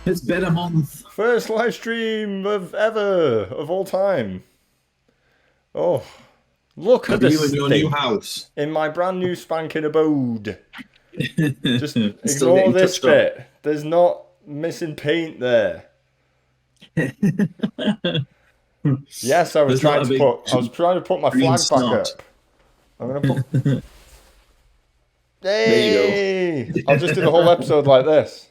It's been a month. First live stream of ever of all time. Oh, look at Of the you in your new state house. in my brand new spanking abode. Just Still ignore getting this touched up. bit. There's not missing paint there. Yes, There's not a big I was trying to put my green flag back snot. up. I'm gonna put. There you Hey! I'll just do the whole go. episode like this.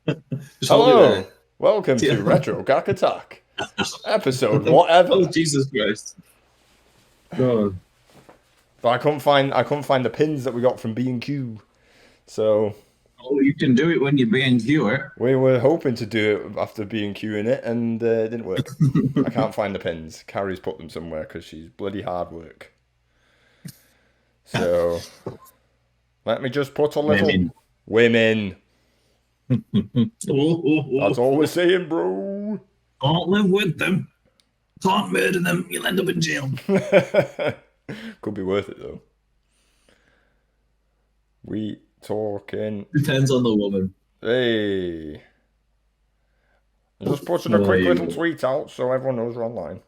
Just hold it there. Hello, welcome to Yeah. Retro Gak Attack, episode whatever. Oh, Jesus Christ. God. But I couldn't find the pins that we got from B&Q. So Oh, you can do it when you're being viewer. we were hoping to do it after B&Q in it, and it didn't work. I can't find the pins. Carrie's put them somewhere because she's bloody hard work. So let me just put a little Women. women. Oh. That's all we're saying, bro. Can't live with them. Can't murder them. You'll end up in jail. Could be worth it though. We talking. Depends on the woman. Hey. I'm just putting a Oh, quick you little go. tweet out so everyone knows we're online.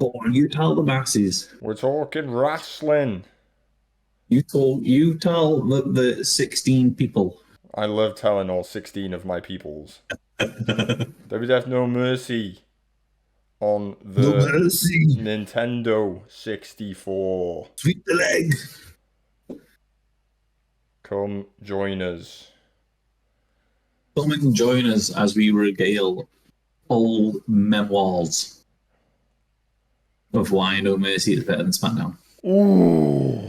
Go on, you tell the masses. We're talking wrestling. You tell the 16 people. I love telling all 16 of my peoples. WWF No Mercy on No the mercy. Nintendo 64. Sweep the leg. Come join us. Come and join us as we regale old memoirs of why No Mercy is better than SmackDown. Ooh.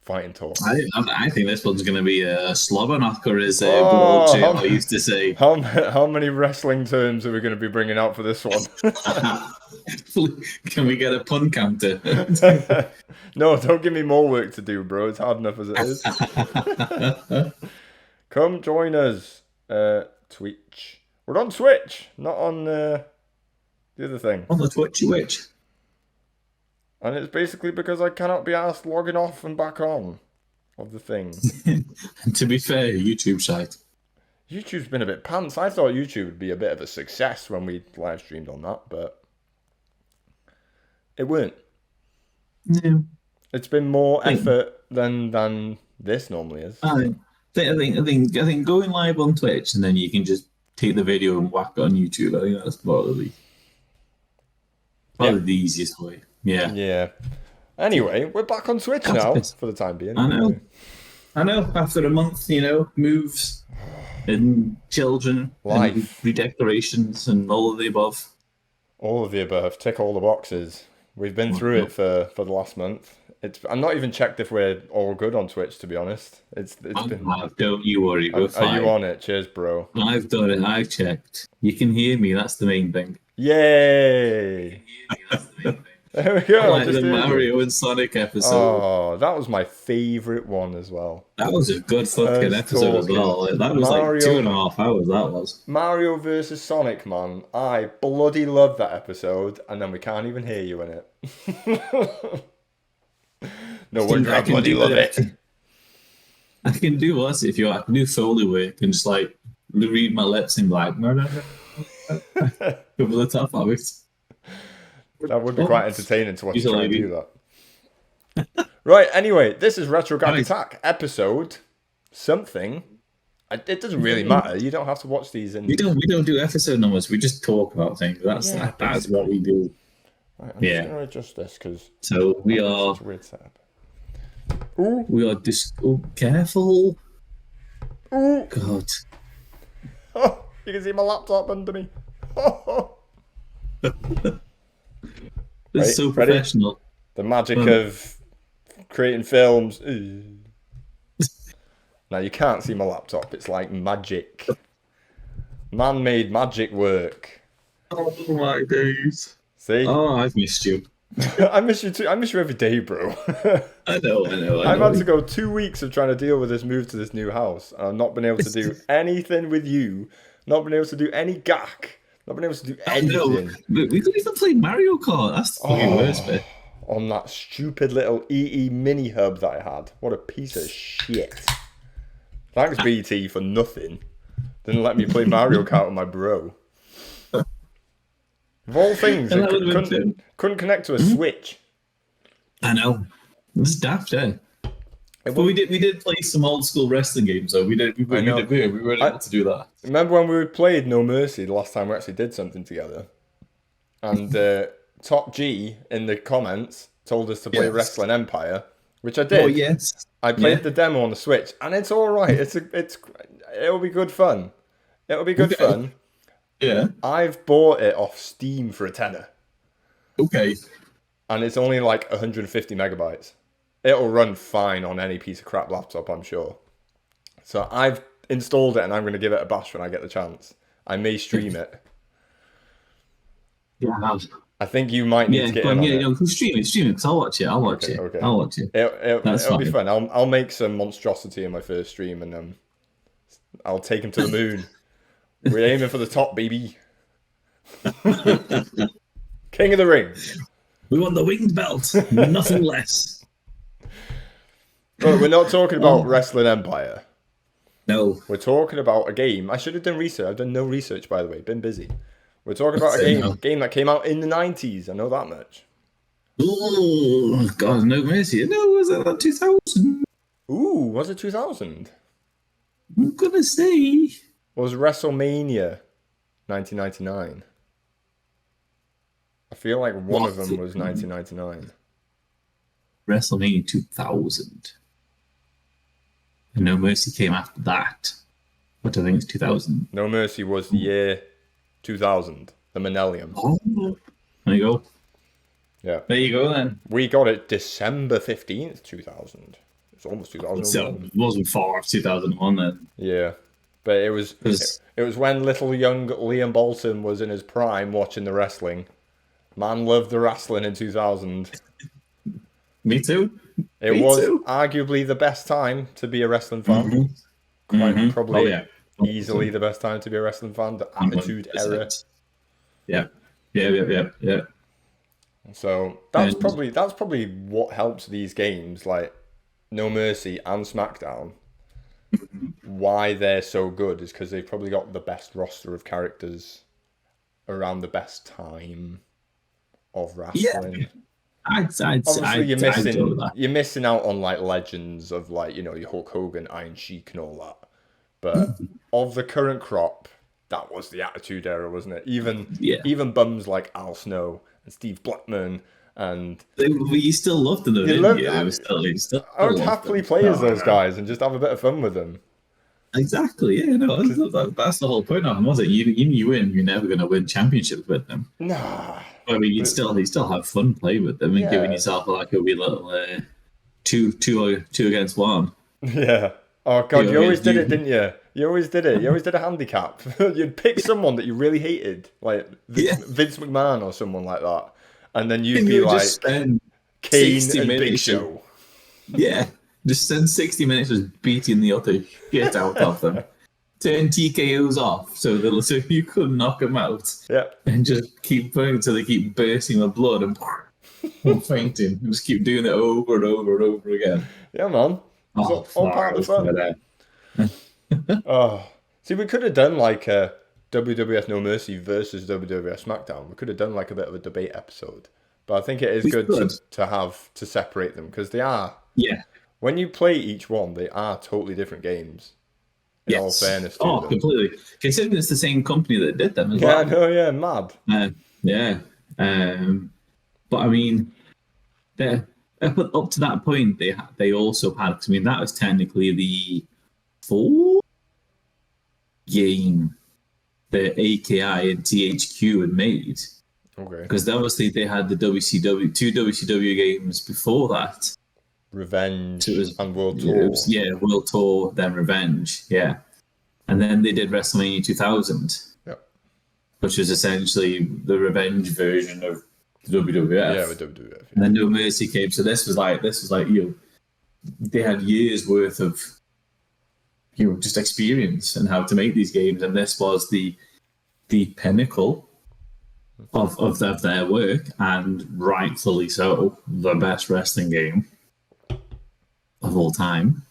Fighting talk. I think this one's going to be a slobber knocker, as good Oh, old JR used to say. How many wrestling terms are we going to be bringing out for this one? Can we get a pun counter? No, don't give me more work to do, bro. It's hard enough as it is. Come join us. Twitch. We're on Twitch, not on the other thing. On the Twitchy Witch. And it's basically because I cannot be asked logging off and back on of the thing. To be fair, YouTube site. YouTube's been a bit pants. I thought YouTube would be a bit of a success when we live streamed on that, but it weren't. No. It's been more effort than this normally is. I think going live on Twitch and then you can just take the video and whack it on YouTube. I think that's probably the easiest way. Yeah. Yeah. Anyway, we're back on Switch now for the time being. I know. After a month, moves and children, Life, and redecorations, and all of the above. all of the above. Tick all the boxes. We've been through it for the last month. I'm not even checked if we're all good on Twitch, to be honest. It's been. Don't you worry. We're fine. Are you on it? Cheers, bro. I've done it. I've checked. You can hear me. That's the main thing. Yay! There we go. Like the Mario and Sonic episode. Oh, that was my favourite one as well. That was a good fucking episode as well. That was Mario, like 2.5 hours. That was Mario versus Sonic, man. I bloody love that episode, and then we can't even hear you in it. No wonder I bloody love it. I can do what if you I can do Foley work and just like read my lips and be like over the top of it. That would be quite entertaining to watch you try and do that. Right, anyway, this is Retro Gag Attack episode something. It doesn't really matter. You don't have to watch these. We don't do episode numbers. We just talk about things. That's what we do. Right, I'm just going to adjust this because we are. Such a weird setup. Ooh. We are careful. Ooh. God. Oh, you can see my laptop under me. This is so professional. Ready? The magic of creating films. Now you can't see my laptop. It's like magic. Man-made magic work. Oh my days. See? Oh, I've missed you. I miss you too. I miss you every day, bro. I know. I've had to go 2 weeks of trying to deal with this move to this new house. And I've not been able to do anything with you. Not been able to do any gack. Not been able to do anything. No, we couldn't even play Mario Kart. That's the fucking worst bit. On that stupid little EE mini hub that I had. What a piece of shit. Thanks, BT, for nothing. Didn't let me play Mario Kart with my bro. Of all things, it couldn't connect to a Switch. I know. It's daft, eh? But we did play some old school wrestling games, though. We were able to do that. Remember when we played No Mercy the last time we actually did something together? And Top G in the comments told us to play Wrestling Empire, which I did. Oh yes. I played the demo on the Switch, and it's all right. It'll be good fun. It'll be good fun. Yeah. I've bought it off Steam for $10. Okay. And it's only like 150 megabytes. It'll run fine on any piece of crap laptop, I'm sure. So I've installed it, and I'm going to give it a bash when I get the chance. I may stream it. Yeah. I think you might need to get in on it. Stream it, because I'll watch it. I'll watch it. It'll be fun. I'll make some monstrosity in my first stream, and I'll take him to the moon. We're aiming for the top, baby. King of the Ring. We want the winged belt, nothing less. But we're not talking about Wrestling Empire. No. We're talking about a game. I should have done research. I've done no research, by the way. Been busy. We're talking about a game that came out in the 90s. I know that much. Oh, God, no mercy. No, was that 2000? Ooh, was it 2000? I'm going to say. Was WrestleMania 1999? I feel like one of them was 1999. WrestleMania 2000. And No Mercy came after that. But I think it's 2000. No Mercy was the year 2000, the millennium. Oh, there you go. Yeah. There you go then. We got it December 15th, 2000. It's almost 2001. So it wasn't far off 2001 then. Yeah. But it was when little young Liam Bolton was in his prime watching the wrestling. Man loved the wrestling in 2000. Me too. It was arguably the best time to be a wrestling fan. Quite probably easily the best time to be a wrestling fan. The Attitude Era. Yeah. So that's probably what helps these games like No Mercy and SmackDown. Why they're so good is because they've probably got the best roster of characters around the best time of wrestling. Obviously, you're missing out on like legends of like, you know, your Hulk Hogan, Iron Sheik, and all that. But of the current crop, that was the Attitude Era, wasn't it? Even bums like Al Snow and Steve Blackman and you still loved them, didn't you? I would happily play as those guys and just have a bit of fun with them. Exactly, yeah, no, that's the whole point of them, was it? You win, you're never going to win championships with them. Nah. I mean, you still have fun playing with them and giving yourself like a wee little two against one. Yeah. Oh God, you always did it, didn't you? You always did it. You always did a handicap. You'd pick someone that you really hated, like Vince McMahon or someone like that, and then you'd be like Kane and Big Show. Yeah, just spend 60 minutes just beating the other shit out of them. Turn TKOs off so you couldn't knock them out. Yeah. And just keep playing until they keep bursting with blood and fainting. Just keep doing it over and over and over again. Yeah, man. It's all part of the fun. See, we could have done like a WWF No Mercy versus WWF SmackDown. We could have done like a bit of a debate episode. But I think it is good to separate them because they are. Yeah. When you play each one, they are totally different games. In all fairness to them. Completely. Considering it's the same company that did them as well. Yeah, no, yeah, mad. But I mean, up to that point, they also had. I mean, that was technically the fourth game that AKI and THQ had made. Okay. Because obviously they had the two WCW games before that. Revenge and World Tour. World Tour, then Revenge, and then they did WrestleMania 2000, which was essentially the Revenge version of the WWF. Yeah, with WWF. And then No Mercy came, so this was like they had years worth of just experience and how to make these games, and this was the pinnacle of their work, and rightfully so, the best wrestling game of all time.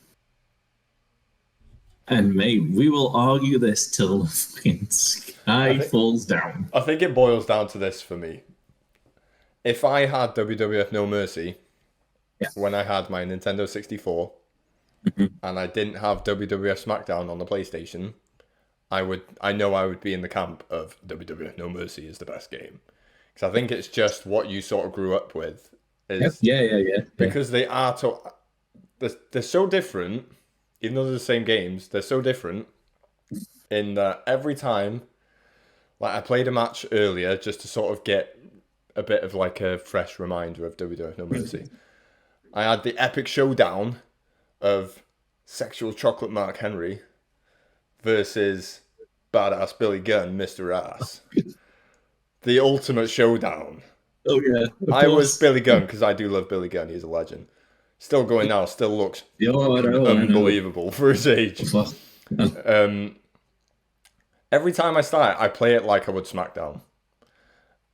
And mate, we will argue this till the fucking sky falls down. I think it boils down to this for me. If I had WWF No Mercy when I had my Nintendo 64 and I didn't have WWF SmackDown on the PlayStation, I know I would be in the camp of WWF No Mercy is the best game. Because I think it's just what you sort of grew up with. Because they are they're so different, even though they're the same games, they're so different in that every time, like I played a match earlier just to sort of get a bit of like a fresh reminder of WWF No Mercy. I had the epic showdown of sexual chocolate Mark Henry versus badass Billy Gunn, Mr. Ass. The ultimate showdown. Oh yeah, I was Billy Gunn because I do love Billy Gunn. He's a legend. Still going now. Still looks unbelievable for his age. Every time I start, I play it like I would SmackDown.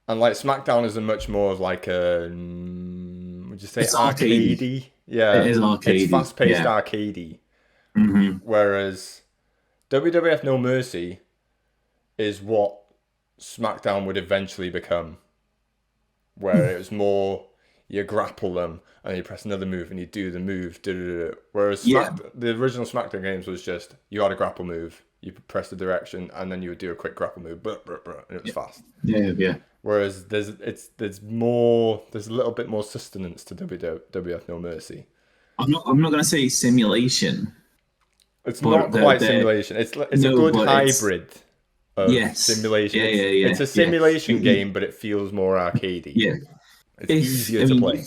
And like SmackDown is a much more of like a, would you say arcadey? Yeah, it is arcadey. It's fast-paced arcadey. Whereas WWF No Mercy is what SmackDown would eventually become, where it was more you grapple them and you press another move and you do the move. Whereas the original SmackDown games was just you had a grapple move, you press the direction, and then you would do a quick grapple move, and it was fast. Yeah. Whereas there's a little bit more sustenance to WWF No Mercy. I'm not going to say simulation. It's not quite simulation. It's a good hybrid of simulation. It's a simulation game, but it feels more arcadey. Yeah, it's easier to play.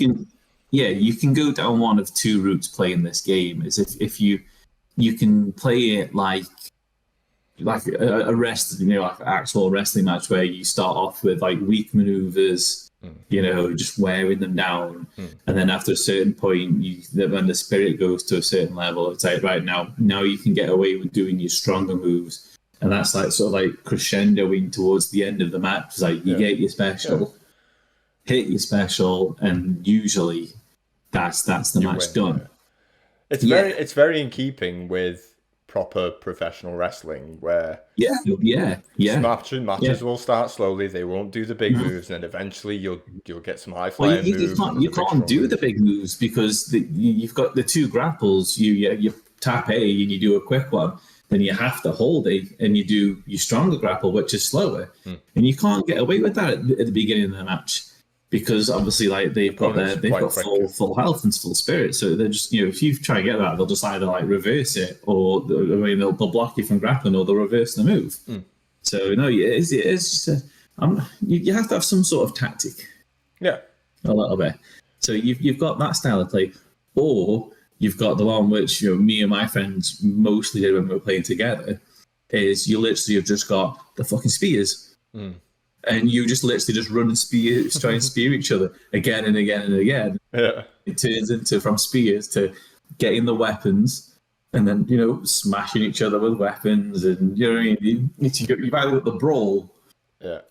You can go down one of two routes playing this game. Is if you can play it like a wrestling, like an actual wrestling match where you start off with like weak maneuvers, just wearing them down, and then after a certain point, when the spirit goes to a certain level, it's like right now you can get away with doing your stronger moves, and that's like sort of like crescendoing towards the end of the match. It's like you get your special, hit your special, and usually that's the match done. It's very in keeping with proper professional wrestling, where matches will start slowly. They won't do the big moves, and then eventually you'll get some high flying moves. You can't do the big moves because you've got the two grapples. You tap A and you do a quick one. Then you have to hold A and you do your stronger grapple, which is slower, and you can't get away with that at the beginning of the match. Because obviously, like they've got full health and full spirit, so they're just if you try and get that, they'll just either like reverse it, or they'll block you from grappling, or they'll reverse the move. So no, it's just you have to have some sort of tactic, a little bit. So you've got that style of play, or you've got the one which me and my friends mostly did when we were playing together. Is you literally have just got the fucking spears. And you just literally just run and try and spear each other again and again and again. Yeah. It turns into from spears to getting the weapons and then, smashing each other with weapons. And, you know what I mean? You've either got the brawl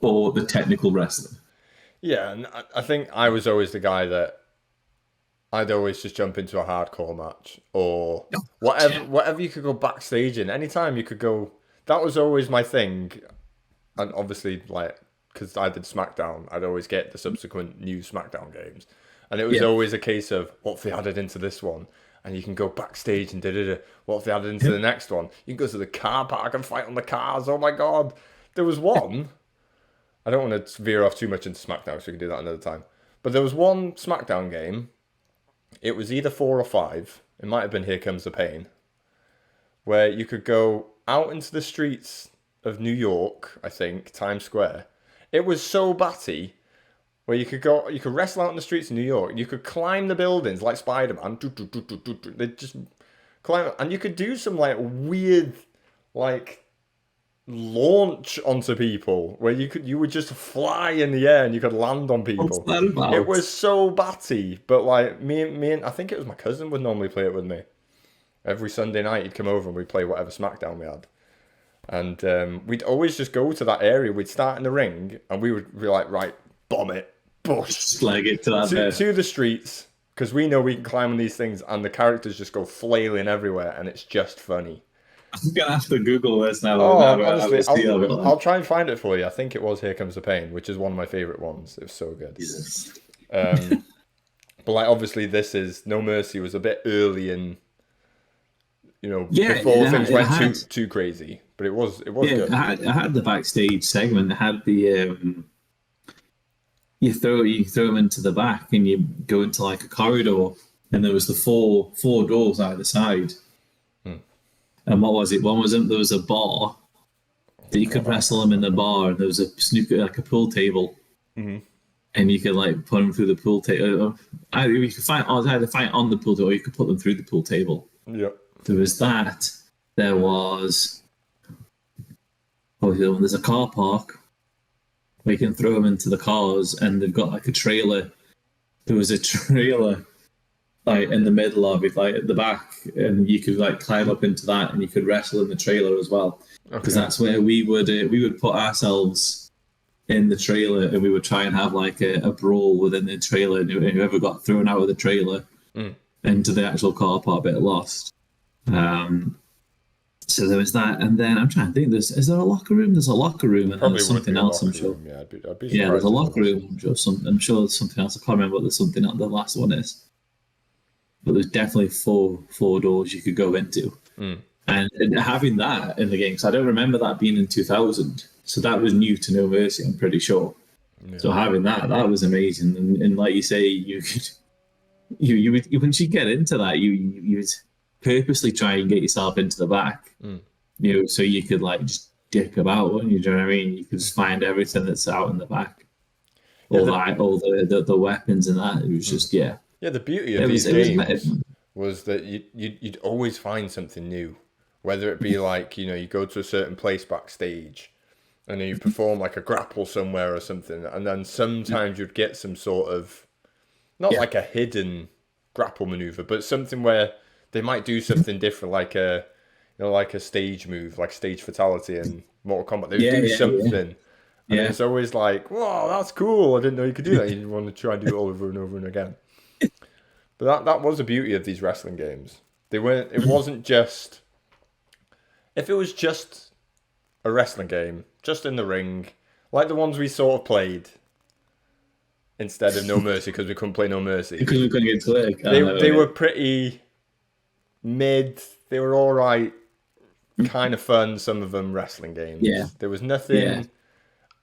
or the technical wrestling. Yeah, and I think I was always the guy that I'd always just jump into a hardcore match or whatever you could go backstage in. Anytime you could go, that was always my thing. And obviously, because I did SmackDown, I'd always get the subsequent new SmackDown games. And it was always a case of, what if they added into this one? And you can go backstage and what if they added into the next one? You can go to the car park and fight on the cars. Oh my God. There was one. I don't want to veer off too much into SmackDown, so we can do that another time. But there was one SmackDown game. It was either 4 or 5. It might have been Here Comes the Pain. Where you could go out into the streets of New York, I think, Times Square. It was so batty, where you could wrestle out in the streets of New York. You could climb the buildings like Spider-Man. They just climb, and you could do some weird, launch onto people where you would just fly in the air and you could land on people. It was so batty, but me and I think it was my cousin would normally play it with me. Every Sunday night he'd come over and we'd play whatever SmackDown we had. And we'd always just go to that area. We'd start in the ring, and we would be like, right, bomb it, push, slag it to the streets, because we know we can climb on these things, and the characters just go flailing everywhere, and it's just funny. I'm gonna have to Google this now. Oh, honestly, I'll Like. try and find it for you. I think it was Here Comes the Pain, which is one of my favorite ones. It was so good. Jesus. But like, obviously, this is No Mercy was a bit early in, Yeah, before things went too crazy. But it was good. It had the backstage segment. It had the you throw them into the back and you go into like a corridor, and there was the four doors either side. And what was it? One was there was a bar that you could wrestle them in the bar, and there was a snooker, like a pool table, and you could like put them through the pool table. Either you could either fight on the pool table, or you could put them through the pool table. Yeah. There was that. There was there's a car park where you can throw them into the cars, and they've got like a trailer. There was a trailer like in the middle of it, like at the back, and you could like climb up into that, and you could wrestle in the trailer as well, because that's where we would put ourselves in the trailer, and we would try and have like a brawl within the trailer, and whoever got thrown out of the trailer into the actual car park bit lost. So there was that, and then I'm trying to think. Is there a locker room? There's a locker room, and there's something else. I'm sure. Yeah, I'd be there's a locker room. I'm sure there's something else. I can't remember what there's something else. The last one is, but there's definitely four doors you could go into, and having that in the game. So I don't remember that being in 2000. So that was new to No Mercy. I'm pretty sure. Yeah. So having that was amazing, and like you say, you could, you would once you get into that, you would purposely try and get yourself into the back, so you could like just dip about, wouldn't you? Do you know what I mean? You could just find everything that's out in the back, all the weapons and that. It was just Yeah, the beauty of these games was that you'd always find something new, whether it be like you go to a certain place backstage, and then you perform like a grapple somewhere or something, and then sometimes you'd get some sort of not like a hidden grapple maneuver, but something where they might do something different, like a stage move, like stage fatality in Mortal Kombat. They would do something. And it's always like, wow, that's cool. I didn't know you could do that. You want to try and do it all over and over and again. But that was the beauty of these wrestling games. It wasn't just, if it was just a wrestling game, just in the ring, like the ones we sort of played instead of No Mercy, because we couldn't play No Mercy. Because we couldn't get to it. They were pretty mid. They were all right, kind of fun. Some of them wrestling games. Yeah, there was nothing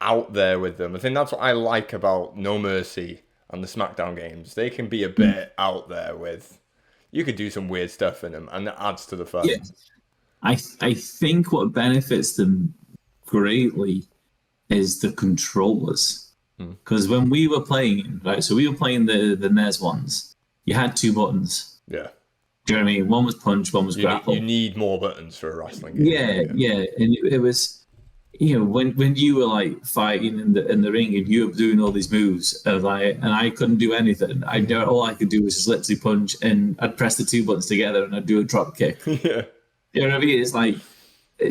out there with them. I think that's what I like about No Mercy and the SmackDown games. They can be a bit out there with. You could do some weird stuff in them, and that adds to the fun. Yeah. I think what benefits them greatly is the controllers. Because when we were playing, right, so we were playing the NES ones. You had two buttons. Yeah. Do you know what I mean? One was punch, one was grapple. You need more buttons for a wrestling game. Yeah. And it was, when you were like fighting in the ring and you were doing all these moves, and I couldn't do anything. All I could do was just literally punch, and I'd press the two buttons together and I'd do a drop kick. Yeah. You know what I mean? It's like, you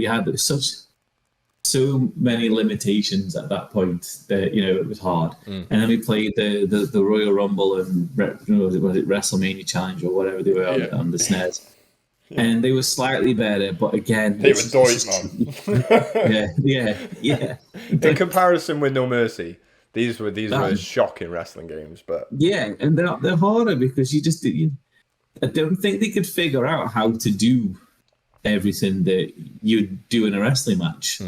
had so many limitations at that point that it was hard. And then we played the Royal Rumble and was it WrestleMania Challenge or whatever they were on the SNES, and they were slightly better, but again they were doids, man. yeah. In comparison with No Mercy, these were shocking wrestling games, but and they're harder because I don't think they could figure out how to do everything that you'd do in a wrestling match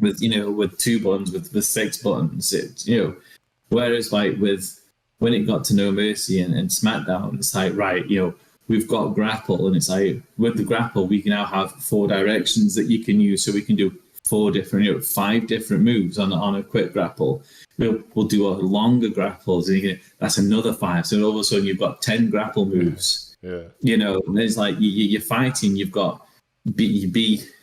with two buttons, with six buttons. Whereas like when it got to No Mercy and SmackDown, it's like, right, we've got grapple, and it's like with the grapple we can now have 4 directions that you can use, so we can do 5 different moves on a quick grapple. We'll do a longer grapples, and that's another 5. So all of a sudden you've got 10 grapple moves. Yeah. And it's like you're fighting. You've got B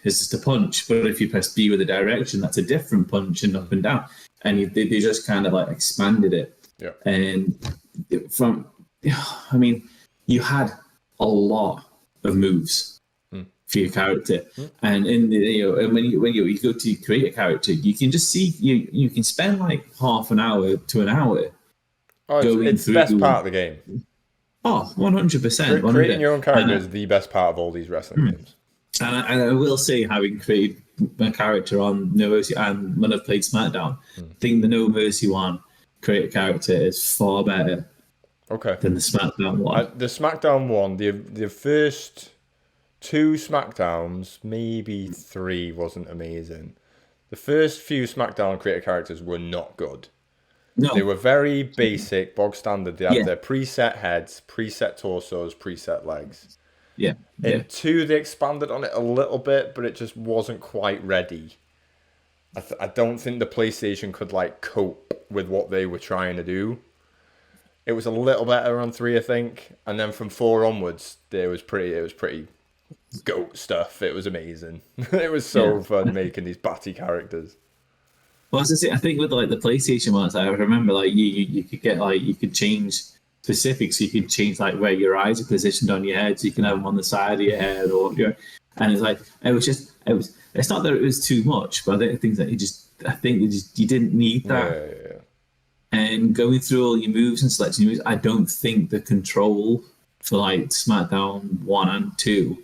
is just a punch, but if you press B with a direction, that's a different punch, and up and down. And they just kind of like expanded it. Yeah. And you had a lot of moves for your character, and in when you go to create a character, you can just see you can spend like half an hour to an hour. It's the best part of the game. Oh, 100%. Creating your own character is the best part of all these wrestling games. And I will say, having created my character on No Mercy and when I've played SmackDown, I think the No Mercy one, create a character, is far better than the SmackDown one. The SmackDown one, the first 2 SmackDowns, maybe 3, wasn't amazing. The first few SmackDown creator characters were not good. No. They were very basic, bog standard. They had their preset heads, preset torsos, preset legs. Yeah. In 2, they expanded on it a little bit, but it just wasn't quite ready. I don't think the PlayStation could like cope with what they were trying to do. It was a little better on 3, I think, and then from 4 onwards, it was pretty goat stuff. It was amazing. It was so fun making these batty characters. Well, as I say, I think with like the PlayStation ones, I remember like you could get like you could change specifics. You could change like where your eyes are positioned on your head, so you can have them on the side of your head, and it's like it's not that it was too much, but I think that you didn't need that. Yeah. And going through all your moves and selecting moves, I don't think the control for like SmackDown 1 and 2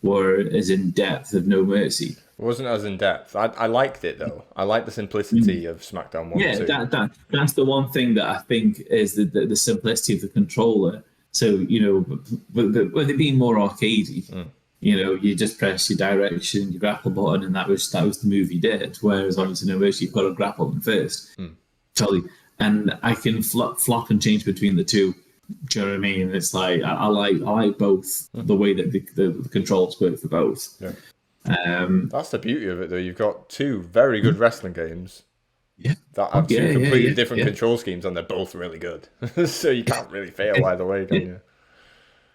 were as in depth of No Mercy. It wasn't as in depth. I liked it though. I like the simplicity of SmackDown 1 and 2. Yeah, that's the one thing that I think is the simplicity of the controller. So, with it being more arcadey, you just press your direction, your grapple button, and that was the move you did. Whereas obviously No Mercy, you've got to grapple them first. Totally. And I can flop and change between the 2. Do you know what I mean? It's like I like both the way that the controls work for both. Yeah. That's the beauty of it, though. You've got 2 very good wrestling games that have 2 completely different control schemes, and they're both really good. So you can't really fail either way, can you?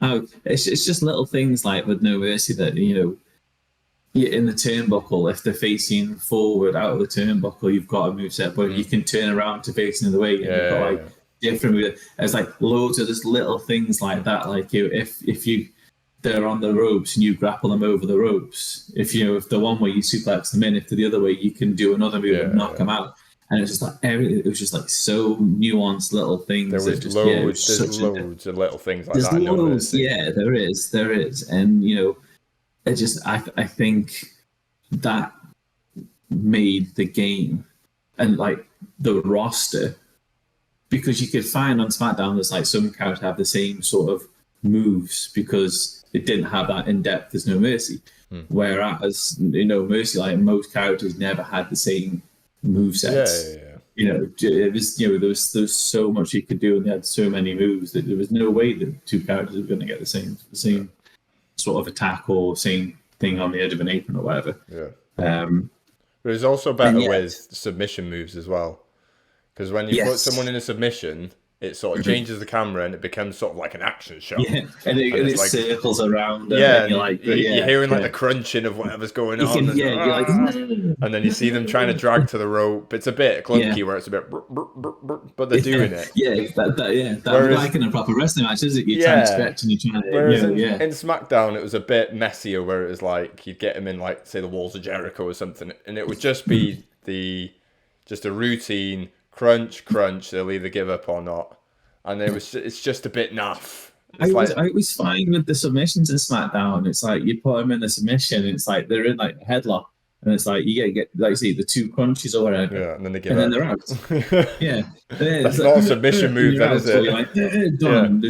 Oh, it's just little things like with No Mercy that in the turnbuckle, if they're facing forward out of the turnbuckle, you've got a moveset, but you can turn around to face another way, and you've got different moves. There's like loads of just little things like that. Like if they're on the ropes and you grapple them over the ropes. If the one way you suplex them in, if the other way you can do another move and knock them out. And it's just like it was just like so nuanced little things. There was loads of little things like that. Loads, there is, and I think that made the game and like the roster, because you could find on SmackDown there's like some characters have the same sort of moves because it didn't have that in depth as No Mercy. Whereas Mercy, like most characters never had the same move sets. It was there was so much you could do, and they had so many moves that there was no way that 2 characters were going to get the same sort of attack or same thing on the edge of an apron or whatever. But it's also better with submission moves as well, because when you put someone in a submission, it sort of changes the camera and it becomes sort of like an action shot. Yeah, and it like, circles around. And you're hearing like the crunching of whatever's going on. And then you see them trying to drag to the rope. It's a bit clunky where it's a bit, but they're doing it. That's like in a proper wrestling match, isn't it? You're trying to stretch and you're trying to. Whereas in SmackDown, it was a bit messier, where it was like you'd get them in like say the Walls of Jericho or something, and it would just be just a routine. Crunch, they'll either give up or not. And it's just a bit naff. I was fine with the submissions in SmackDown. It's like you put them in a submission, and it's like they're in like a headlock, and it's like you get like say the 2 crunches or whatever. Yeah, and then they give up. And then they're out. That's not a submission move, then, is it? You're like, done.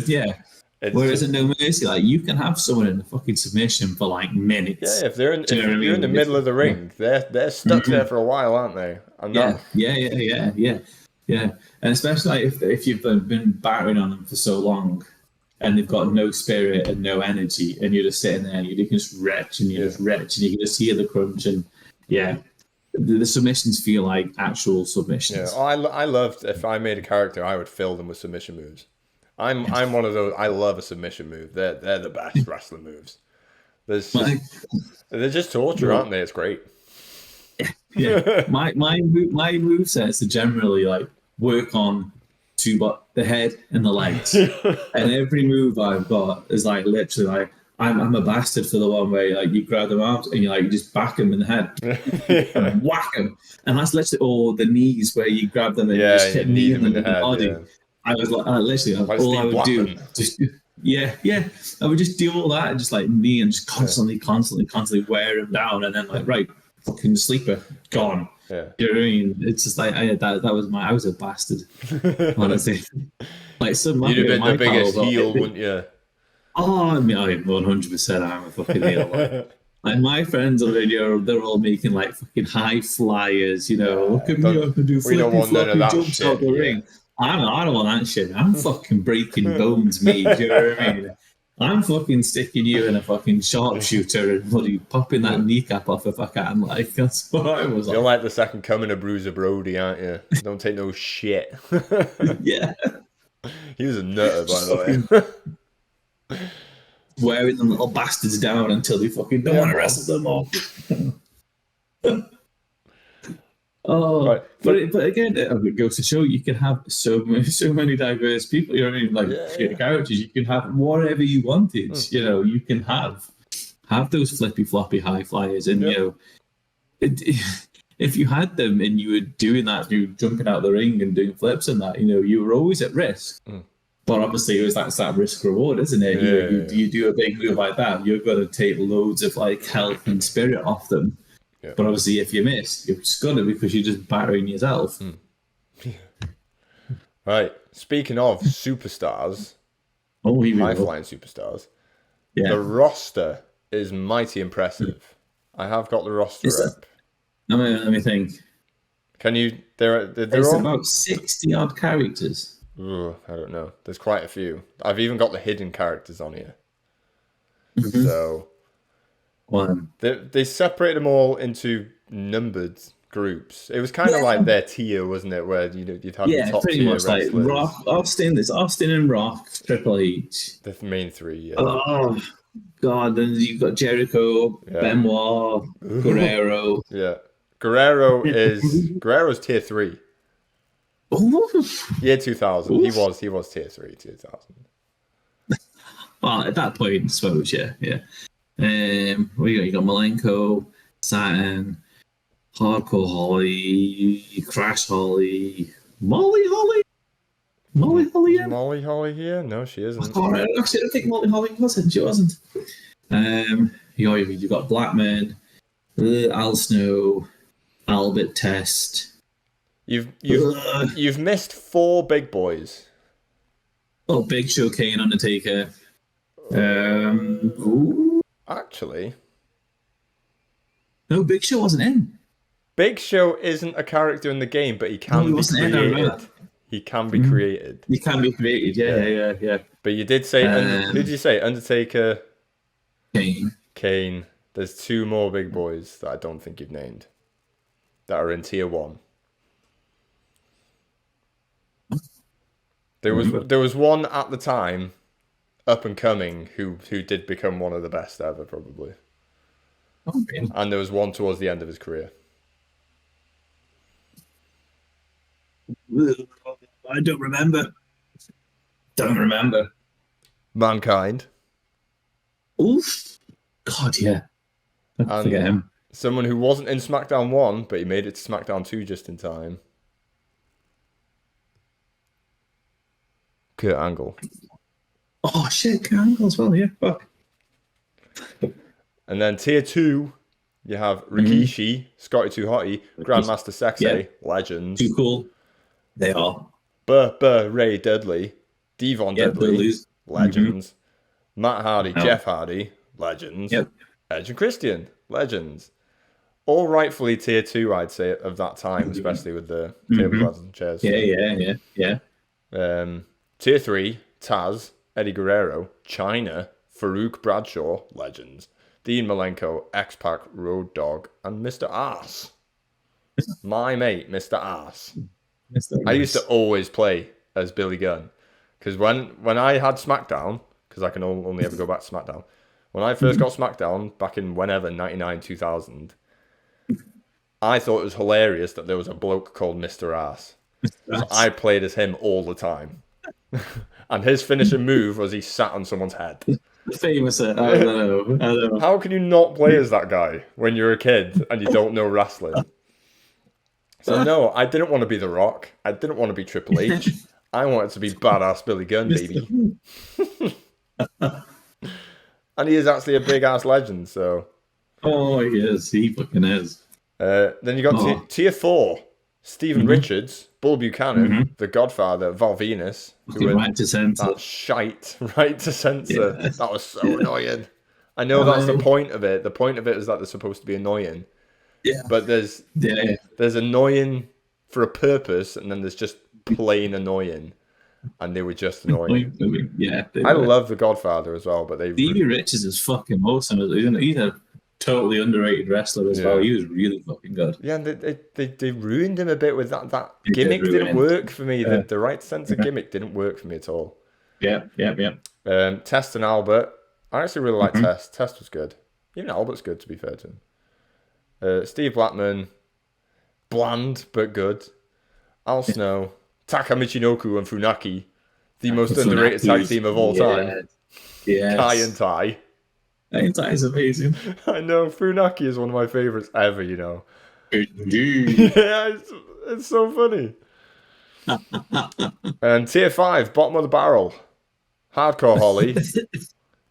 Whereas in No Mercy, like you can have someone in a fucking submission for like minutes. Yeah, if you're in the middle of the ring, they're stuck there for a while, aren't they? Yeah. And especially like if you've been battering on them for so long, and they've got no spirit and no energy, and you're just sitting there and you can just retch and you can just hear the crunch, and the submissions feel like actual submissions. Yeah, I loved, if I made a character, I would fill them with submission moves. I'm one of those. I love a submission move. They're the best wrestling moves. They're just torture, aren't they? It's great. Yeah, my move sets are generally like work on the head and the legs, and every move I've got is like literally like I'm a bastard for the one where like you grab them arms and you just back them in the head and whack them, and that's literally the knees where you grab them and you just knee them in the body. Yeah. I was like, literally, all I would do, Yeah, yeah. I would just do all that and just like knee and just constantly wear him down, and then like right, fucking sleeper gone. Yeah. You know what I mean? It's just like I was a bastard, honestly. Like some You'd have been my the biggest pals, heel, wouldn't you? oh, I mean, I 100%. I'm a fucking heel. Like my friends on video, they're all making like fucking high flyers. You know, look at me, I can do we don't flippy want none of floppy that jumps shit, out the ring. I don't want that shit. I'm fucking breaking bones, me. Do you know what I mean? I'm fucking sticking you in a fucking sharpshooter and bloody popping that kneecap off if I can. Like, that's what I was You're like the second coming of Bruiser Brody, aren't you? Don't take no shit. Yeah. He was a nutter, by the way. Wearing them little bastards down until they fucking don't want to wrestle them off. Oh, Right. but again, it goes to show you can have so many diverse people. You know what I mean? Like characters, you can have whatever you wanted. You know, you can have those flippy floppy high flyers, and you know, if you had them and you were doing that, you were jumping out of the ring and doing flips and that, you know, you were always at risk. But obviously, it was that risk reward, isn't it? You do a big move like that, you're going to take loads of like health and spirit off them. Yeah. But obviously, if you miss, you're scudder because you're just battering yourself. Right. Speaking of superstars, high-flying superstars, the roster is mighty impressive. I have got the roster up. Let me think. Can you? There's about 60 odd characters. Ooh, I don't know. There's quite a few. I've even got the hidden characters on here. So they separated them all into numbered groups. It was kind of like their tier, wasn't it? Where you'd have the top pretty tier much wrestlers. like Rock, Austin. There's Austin and Rock, Triple H. The main three. Yeah. Oh God! Then you've got Jericho, Benoit, Guerrero. Yeah, Guerrero's tier 3. Year 2000. He was tier 3, 2000. Well, at that point, I suppose, yeah. You got Malenko, Saturn, Hardcore Holly, Crash Holly, Molly Holly. Molly Holly here? No, she isn't. Actually, I think Molly Holly wasn't. She wasn't. You got Blackman, Al Snow, Albert Test. You've missed 4 big boys. Oh, Big Show, Kane, Undertaker. Actually, no, Big Show wasn't in. Big Show isn't a character in the game, but he can be created. He can be created. He can be created, yeah. But you did say, did you say Undertaker? Kane. There's 2 more big boys that I don't think you've named that are in tier 1. There was one at the time, up and coming, who did become one of the best ever, probably. And there was one towards the end of his career. I don't remember. Mankind. Oof. God, yeah. I forget him. Someone who wasn't in SmackDown 1, but he made it to SmackDown 2 just in time. Kurt Angle. Oh, shit, Kurt Angle as well, yeah. Fuck. And then tier 2, you have Rikishi, Scotty 2 Hotty, Grandmaster Sexay, legends. Too cool. They are. Ray Dudley, Devon Dudley, legends. Matt Hardy, Jeff Hardy, legends. Edge and Christian, legends. All rightfully tier 2, I'd say, of that time, especially with the table ladders and chairs. Yeah. Tier 3, Taz, Eddie Guerrero, Chyna, Farouk Bradshaw, legends. Dean Malenko, X-Pac, Road Dogg, and Mr. Ass. My mate, Mr. Ass. I used to always play as Billy Gunn. Because when I had SmackDown, because I can only ever go back to SmackDown, when I first got SmackDown, back in whenever, 99, 2000, I thought it was hilarious that there was a bloke called Mr. Ass. So I played as him all the time. And his finishing move was he sat on someone's head. Famous, I don't know. How can you not play as that guy when you're a kid and you don't know wrestling? So no, I didn't want to be The Rock. I didn't want to be Triple H. I wanted to be badass Billy Gunn, baby. And he is actually a big ass legend. So. Oh, he is. He fucking is. Then you got tier 4. Stephen Richards, Bull Buchanan, The Godfather, Val Venus. Right to censor. That shite. Right to censor. Yes. That was so annoying. I know that's the point of it. The point of it is that they're supposed to be annoying. Yeah. But there's annoying for a purpose, and then there's just plain annoying. And they were just annoying. Yeah. I love The Godfather as well, but Stevie Richards is fucking awesome. He's a totally underrated wrestler as well. He was really fucking good. Yeah, and they ruined him a bit with that gimmick. Didn't work for me. Yeah. The right sense of gimmick didn't work for me at all. Yeah. Test and Albert. I actually really like Test. Test was good. Even Albert's good, to be fair to him. Steve Blackman. Bland, but good. Al Snow. Taka Michinoku and Funaki. The most underrated tag team of all time. Yes. Kai and Tai. Tai is amazing. I know. Funaki is one of my favourites ever, you know. Yeah, it's so funny. And tier 5, bottom of the barrel. Hardcore Holly.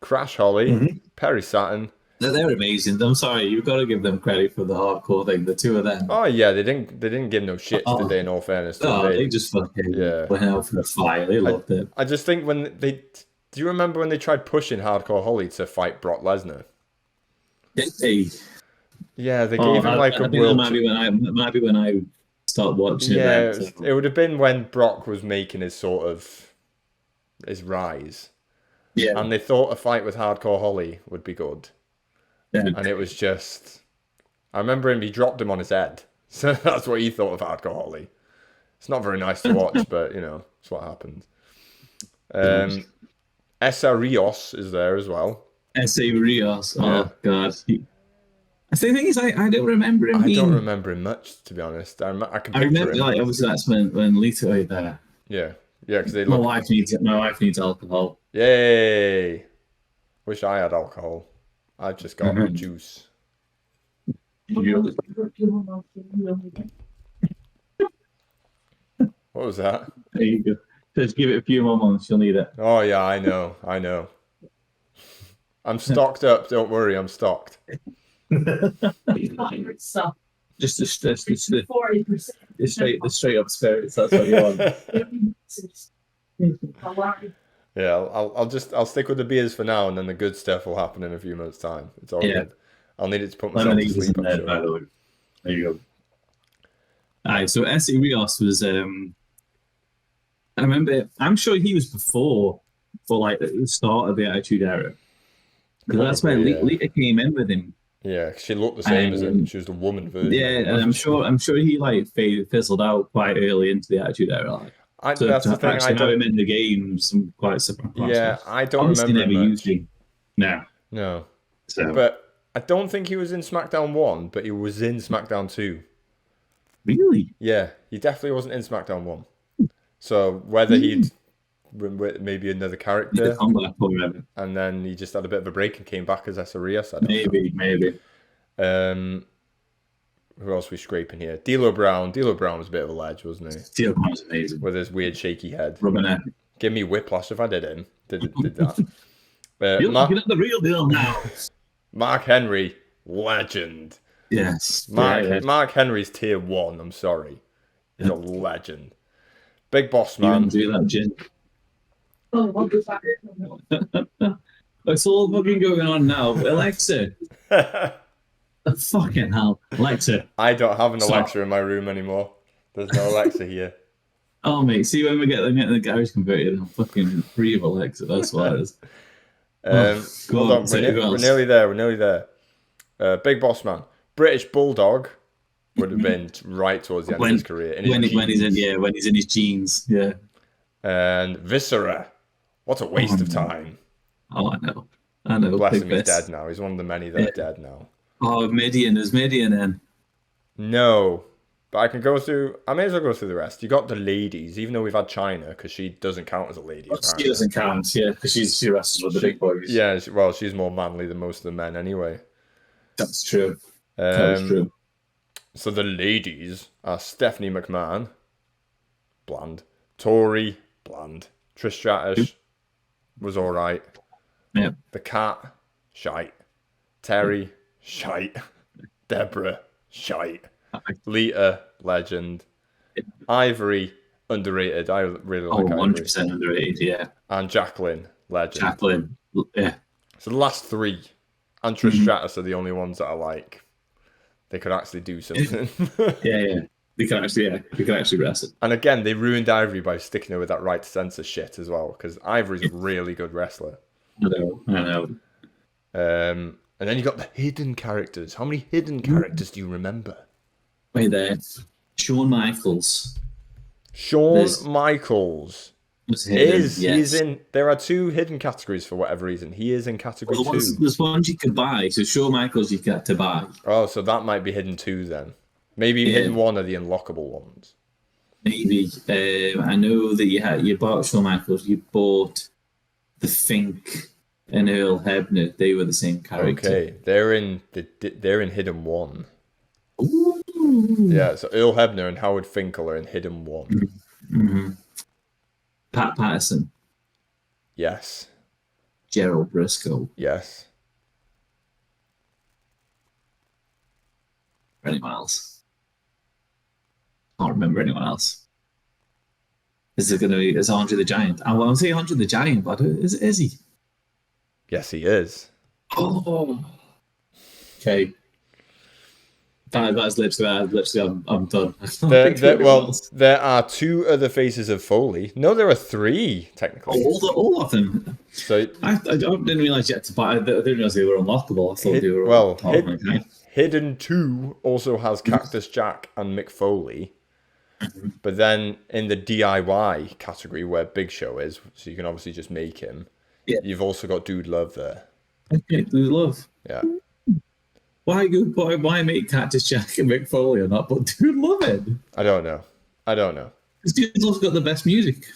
Crash Holly. Perry Saturn. They're amazing. I'm sorry, you've got to give them credit for the hardcore thing. The two of them. Oh yeah, they didn't give no shit, did they? In all fairness, they just fucking went out for the fire. They loved it. I just think when do you remember when they tried pushing Hardcore Holly to fight Brock Lesnar? Yeah, they gave him like a world. Might be when I start watching. Yeah, it would have been when Brock was making his his rise. Yeah, and they thought a fight with Hardcore Holly would be good. Yeah. And it was just, I remember he dropped him on his head. So that's what he thought of Hardcore Holly. It's not very nice to watch, but you know, it's what happened. Essa Rios is there as well. Essa Rios, God. The thing is, I don't remember him. I don't remember him much, to be honest. I remember him. Like, obviously that's when Lita was there. Yeah, because they my wife needs alcohol. Yay! Wish I had alcohol. I just got juice. What was that? There you go. Just give it a few more months, you'll need it. Oh yeah, I know. I'm stocked up. Don't worry, I'm stocked. Just the 40%. The straight up spirits. That's what you want. Yeah, I'll stick with the beers for now, and then the good stuff will happen in a few months' time. It's all good. I'll need it to put myself to sleep. I'm sure. By the way. There you go. Alright, so Essa Rios was I remember, I'm sure he was before like the start of the Attitude Era. Because that's when Lita came in with him. Yeah, she looked the same as him. She was the woman version. Yeah, and I'm sure he like fizzled out quite early into the Attitude Era. That's the thing. I don't have him in the games. I'm quite surprised. Yeah, I don't remember him much. Used him. No. So. But I don't think he was in SmackDown 1, but he was in SmackDown 2. Really? Yeah, he definitely wasn't in SmackDown 1. So whether he'd maybe another character, and then he just had a bit of a break and came back as Essa Rios. Maybe. Who else are we scraping here? D'Lo Brown. D'Lo Brown was a bit of a ledge, wasn't he? D'Lo Brown was amazing. With his weird shaky head. Rubberneck. Give me whiplash if I did him. Did that. You're looking at the real deal now. Mark Henry, legend. Yes. Mark Henry's tier 1, I'm sorry. He's a legend. Big Boss Man. You do that, Jin. It's all fucking going on now. Alexa. Fucking hell. Alexa. I don't have an Alexa in my room anymore. There's no Alexa here. Oh, mate. See, when we get the garage converted, I'm fucking free of Alexa. That's what it is. Hold on. We're nearly there. Big Boss Man. British Bulldog would have been right towards the end of his career. When he's in his jeans. Yeah. And Viscera. What a waste of time. Oh, I know. Bless him, he's dead now. He's one of the many that are dead now. Oh, Midian. Is Midian in? No. But I may as well go through the rest. You got the ladies, even though we've had China, because she doesn't count as a lady. She doesn't count, yeah, because she wrestles with the big boys. Yeah, she's more manly than most of the men anyway. That's true. That's true. So the ladies are Stephanie McMahon, bland. Tori, bland. Trish Stratus was all right. Yeah. The cat, shite. Terry, shite. Deborah, shite. Lita, legend. Ivory, underrated. I really like Ivory. 100% underrated, yeah. And Jacqueline, legend. Jacqueline, yeah. So the last three, and Trish Stratus are the only ones that I like. They could actually do something. Yeah. They can actually wrestle. And again, they ruined Ivory by sticking her with that right to censor shit as well, because Ivory's a really good wrestler. I know. And then you got the hidden characters. How many hidden characters do you remember? Wait there. Shawn Michaels. Michaels he's in. There are 2 hidden categories for whatever reason. He is in category 2. There's ones you can buy. So Shawn Michaels you get to buy. Oh, so that might be hidden 2 then. Maybe hidden 1 are the unlockable ones. Maybe. I know that you bought Shawn Michaels. You bought the Fink and Earl Hebner. They were the same character. Okay, they're in hidden 1. Ooh. Yeah, so Earl Hebner and Howard Finkel are in hidden 1. Mm-hmm. Pat Patterson. Yes. Gerald Briscoe. Yes. Anyone else? Can't remember anyone else. Is Andre the Giant? I want to say Andre the Giant, but is he? Yes, he is. Oh. Okay. That's literally, I'm done. There are 2 other faces of Foley. No, there are 3 technically. All of them. So I didn't realize yet to buy. I didn't realize they were unlockable. I thought they were Hidden 2 also has Cactus Jack and Mick Foley. But then in the DIY category where Big Show is, so you can obviously just make him. Yeah. You've also got Dude Love there. Okay, Dude Love. Yeah. Why make Cactus Jack and Mick Foley or not put Dude Love in? I don't know. Because Dude Love's got the best music.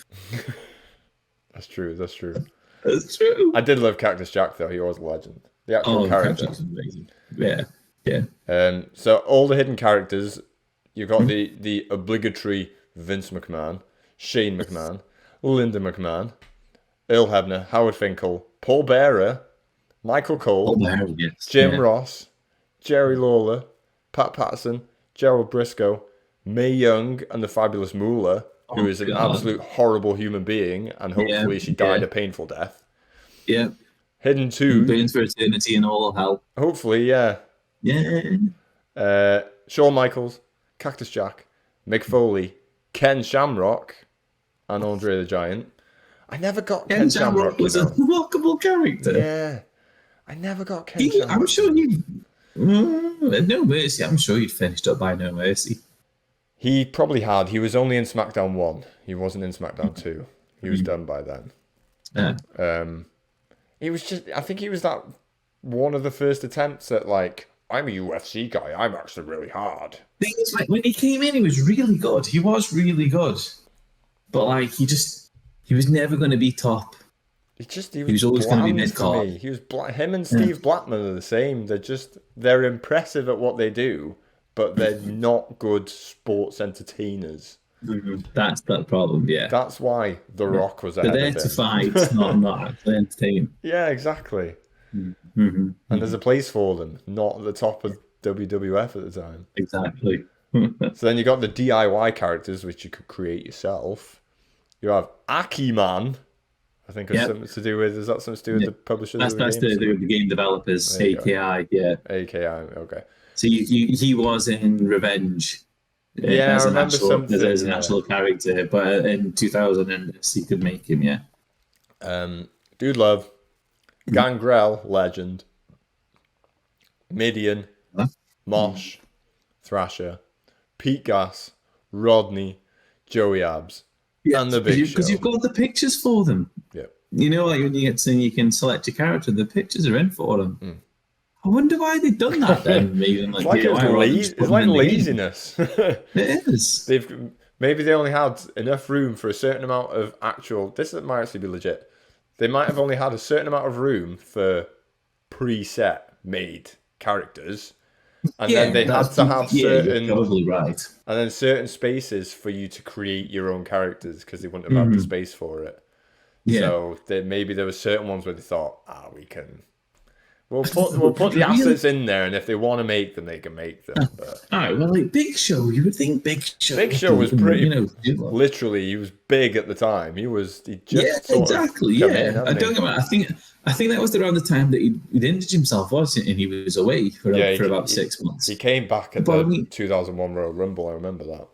That's true. That's true. I did love Cactus Jack though. He was a legend. The actual character. Cactus is amazing. Yeah. So all the hidden characters, you've got the obligatory Vince McMahon, Shane McMahon, Linda McMahon, Earl Hebner, Howard Finkel, Paul Bearer, Michael Cole, Jim Ross, Jerry Lawler, Pat Patterson, Gerald Briscoe, Mae Young, and the Fabulous Moolah, who is an absolute horrible human being, and hopefully she died a painful death. Yeah. Hidden 2. Burns for eternity and all of hell. Hopefully, yeah. Yeah. Shawn Michaels, Cactus Jack, Mick Foley, Ken Shamrock, and Andre the Giant. I never got Ken Shamrock. Was a remarkable character. Yeah. I never got Ken Shamrock. I'm sure you... No Mercy. I'm sure you'd finished up by No Mercy. He probably had. He was only in SmackDown 1. He wasn't in SmackDown 2. He was done by then. Yeah. He was just... I think he was that one of the first attempts at like, I'm a UFC guy. I'm actually really hard. Things like when he came in, he was really good. He was really good. But like, he was never going to be top. He was always going to be mid-card. He was him and Steve Blackman are the same. They're impressive at what they do, but they're not good sports entertainers. Mm-hmm. That's the problem. Yeah, that's why The Rock was ahead. They're there to fight, not actually entertain. Yeah, exactly. Mm-hmm. And there's a place for them, not at the top of WWF at the time. Exactly. So then you got the DIY characters, which you could create yourself. You have Aki Man. I think it's something to do with. Is that something to do with the publishers? That's to do with the game developers, AKI. Yeah, AKI. Okay. So he was in Revenge. Yeah, as I remember something as an actual character, but in 2000 he could make him. Yeah. Dude Love, Gangrel, legend. Midian, Mosh, Thrasher, Pete Gas, Rodney, Joey Abs. Yeah, and the Big Show. Because you've got the pictures for them. Yeah. You know, like when you get to, you can select your character, the pictures are in for them. I wonder why they've done that then. Even like, it's like laziness. It is. Maybe they only had enough room for a certain amount of actual. This might actually be legit. They might have only had a certain amount of room for preset made characters. And then they had to have certain, probably right. And then certain spaces for you to create your own characters because they wouldn't have had the space for it. Yeah. So maybe there were certain ones where they thought, we can. We'll put the assets in there, and if they want to make them, they can make them. But all right, well, like Big Show, you would think Big Show. Big Show was pretty, you know, literally, he was big at the time. He just exactly. Come in, I don't know. I think that was around the time that he'd injured himself, wasn't it? And he was away for about 6 months. He came back at the 2001 Royal Rumble. I remember that.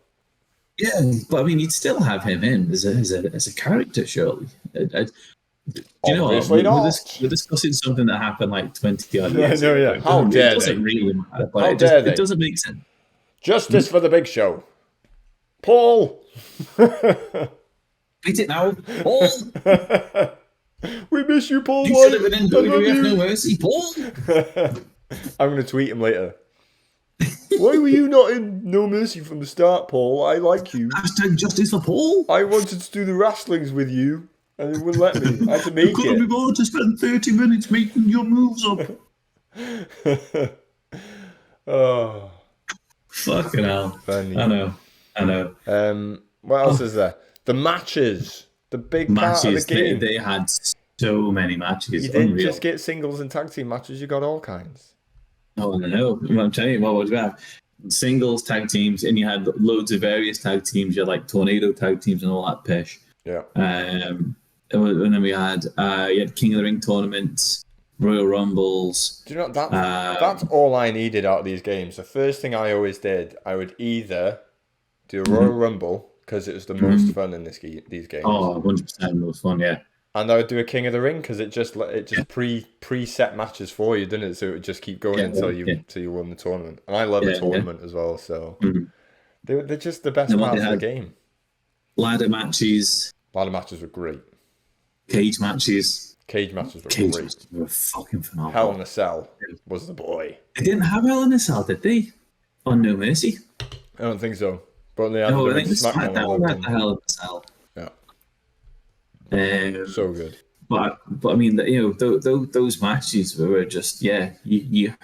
Yeah, but I mean, you'd still have him in as a character, surely. Do you know what? We're discussing something that happened like 20 odd years ago. Yeah. How dare they? It doesn't really matter, but it doesn't make sense. Justice for the Big Show. Paul! Beat it now, Paul! We miss you, Paul. You should have been in WWF No Mercy, Paul! I'm going to tweet him later. Why were you not in No Mercy from the start, Paul? I like you. Hashtag justice for Paul. I wanted to do the wrestlings with you, and they wouldn't let me. I had to make it. You couldn't be bothered to spend 30 minutes making your moves up. Oh. Fucking hell. Funny. I know. What else is there? The matches. The big matches, part of the game. They had so many matches. You didn't just get singles and tag team matches, you got all kinds. Oh, I know. I'm telling you, what was that? Singles, tag teams, and you had loads of various tag teams. You had like tornado tag teams and all that pish. Yeah. And then we had King of the Ring tournaments, Royal Rumbles. Do you know that's all I needed out of these games. The first thing I always did, I would either do a Royal Rumble because it was the most fun in these games. Oh, 100% most fun, yeah. And I would do a King of the Ring because it just preset matches for you, didn't it? So it would just keep going until you won the tournament. And I love a tournament as well. So they're just the best part of the game. Ladder matches. Ladder matches were great. Cage matches. Cage matches were great. Matches were fucking phenomenal. Hell in a Cell was the boy. They didn't have Hell in a Cell, did they? On No Mercy? I don't think so. But they had I think SmackDown had the Hell in a Cell. Yeah. So good. But I mean, those matches were just it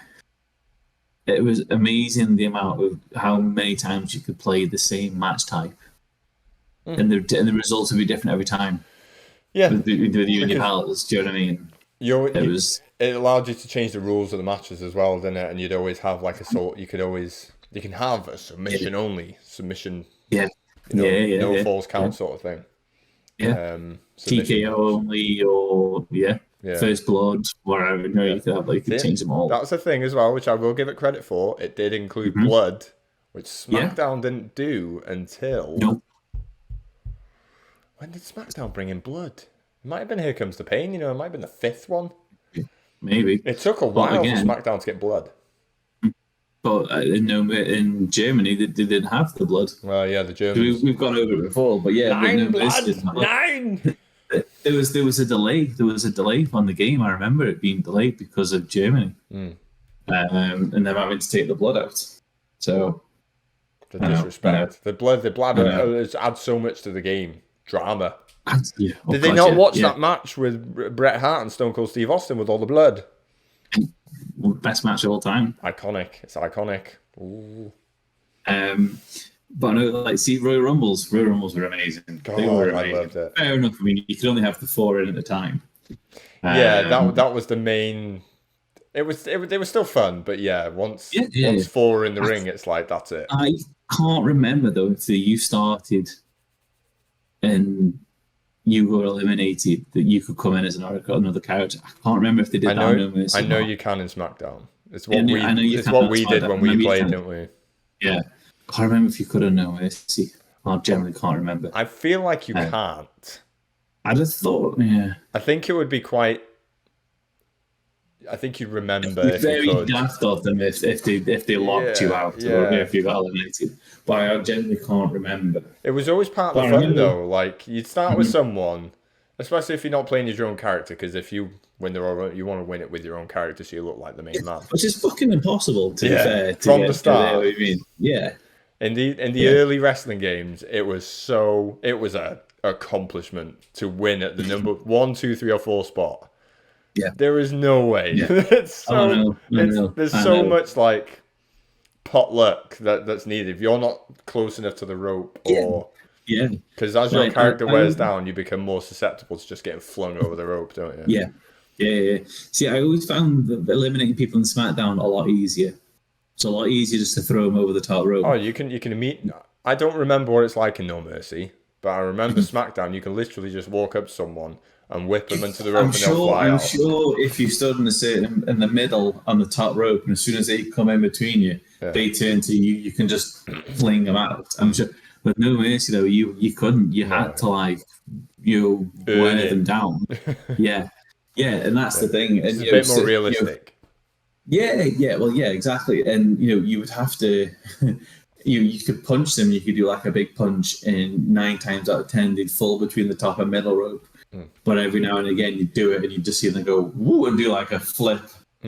was amazing the amount of how many times you could play the same match type, and the results would be different every time. Yeah, with you and your pals. Do you know what I mean? It allowed you to change the rules of the matches as well, didn't it? And you'd always have like you can have a submission only submission. Yeah. No falls count sort of thing. Yeah. TKO only, or first blood, whatever. You could change them all. That's the thing as well, which I will give it credit for. It did include blood, which SmackDown didn't do until. Nope. When did SmackDown bring in blood? It might have been Here Comes the Pain. It might have been the 5th one. Maybe. It took a while for SmackDown to get blood. But in Germany, they didn't have the blood. Well, yeah, the Germans. We've gone over it before, but yeah, 9 blood. 9. There was a delay. There was a delay on the game. I remember it being delayed because of Germany, and them having to take the blood out. So the disrespect, the blood, adds so much to the game. Drama. Did they not watch that match with Bret Hart and Stone Cold Steve Austin with all the blood? Best match of all time. Iconic. It's iconic. Ooh. But I know, Royal Rumbles were amazing. God, they were amazing. I loved it. Fair enough. I mean, you could only have the 4 in at a time. That was the main. It was still fun, but once 4 in the ring, it's like that's it. I can't remember though if you started and you were eliminated, that you could come in as another character. I can't remember if they did that. I know you can in SmackDown. It's what we did when we played, didn't we? Yeah. I can't remember if you could or No Mercy. I generally can't remember. I feel like you can't. I'd have thought, yeah. I think it would be quite. I think you'd remember. It'd be very daft of them if they locked you out or if you got eliminated. But I generally can't remember. It was always part of the fun though. Like you'd start with someone, especially if you're not playing your own character, because if you win the Royal, you want to win it with your own character, so you look like the main man. Which is fucking impossible to be fair. From the start. I mean, yeah. In the early wrestling games, it was a accomplishment to win at the number 1, 2, 3, or 4 spot. Yeah, there is no way. There's so much like pot luck that's needed. If you're not close enough to the rope, or Yeah. Because as your character wears down, you become more susceptible to just getting flung over the rope, don't you? Yeah. Yeah. See, I always found that eliminating people in SmackDown a lot easier. It's a lot easier just to throw them over the top rope. Oh, you can meet. I don't remember what it's like in No Mercy, but I remember SmackDown. You can literally just walk up to someone and whip them into the rope, and they'll fly out. I'm sure if you stood in the middle on the top rope, and as soon as they come in between you, they turn to you. You can just fling them out. I'm sure. But No Mercy though, you couldn't. You had to wear them down. Yeah, and that's the thing. And it's a bit more realistic. Well, exactly. And you would have to. You could punch them. You could do like a big punch, and 9 times out of 10 they'd fall between the top and middle rope. But every now and again you'd do it, and you'd just see them go woo and do like a flip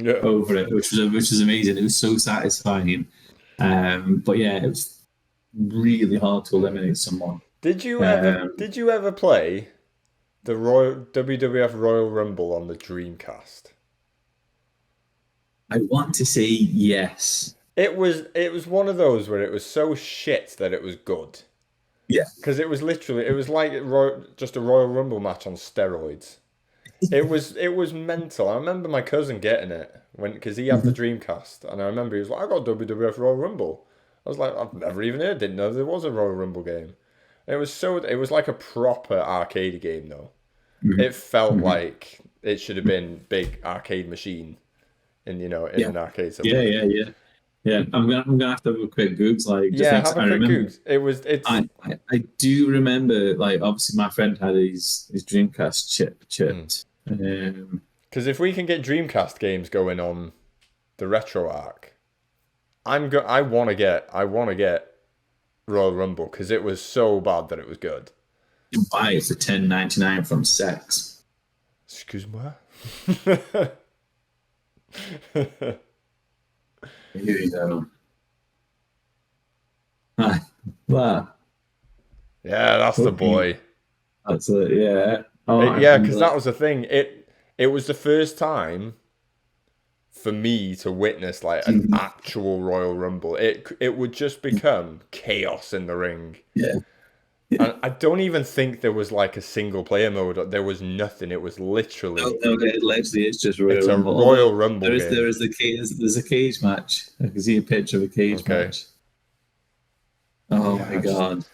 over it, which was amazing. It was so satisfying. But yeah, it was really hard to eliminate someone. Did you ever play the WWF Royal Rumble on the Dreamcast? I want to say yes. It was one of those where it was so shit that it was good. Yeah. Because it was like just a Royal Rumble match on steroids. It was mental. I remember my cousin getting it because he had the Dreamcast, and I remember he was like, "I got WWF Royal Rumble." I was like, "I've never even heard. Didn't know there was a Royal Rumble game." It was like a proper arcade game though. It felt like it should have been big arcade machine, in an arcade somewhere. Yeah. I'm gonna have to have a quick Google. Have a quick Google. I do remember, obviously my friend had his Dreamcast chipped. Because if we can get Dreamcast games going on the Retro Arc, I want to get Royal Rumble because it was so bad that it was good. You can buy it for $10.99 from Sex. Excuse me. Here you go. Wow. Yeah, that's the boy. That's it. Yeah. Because that was the thing. It was the first time for me to witness an actual Royal Rumble. It would just become chaos in the ring. Yeah. And I don't even think there was a single player mode. There was nothing. It was literally. No, literally, it's just Royal Rumble. A Royal Rumble. There's a cage match. I can see a picture of a cage match. Oh my god!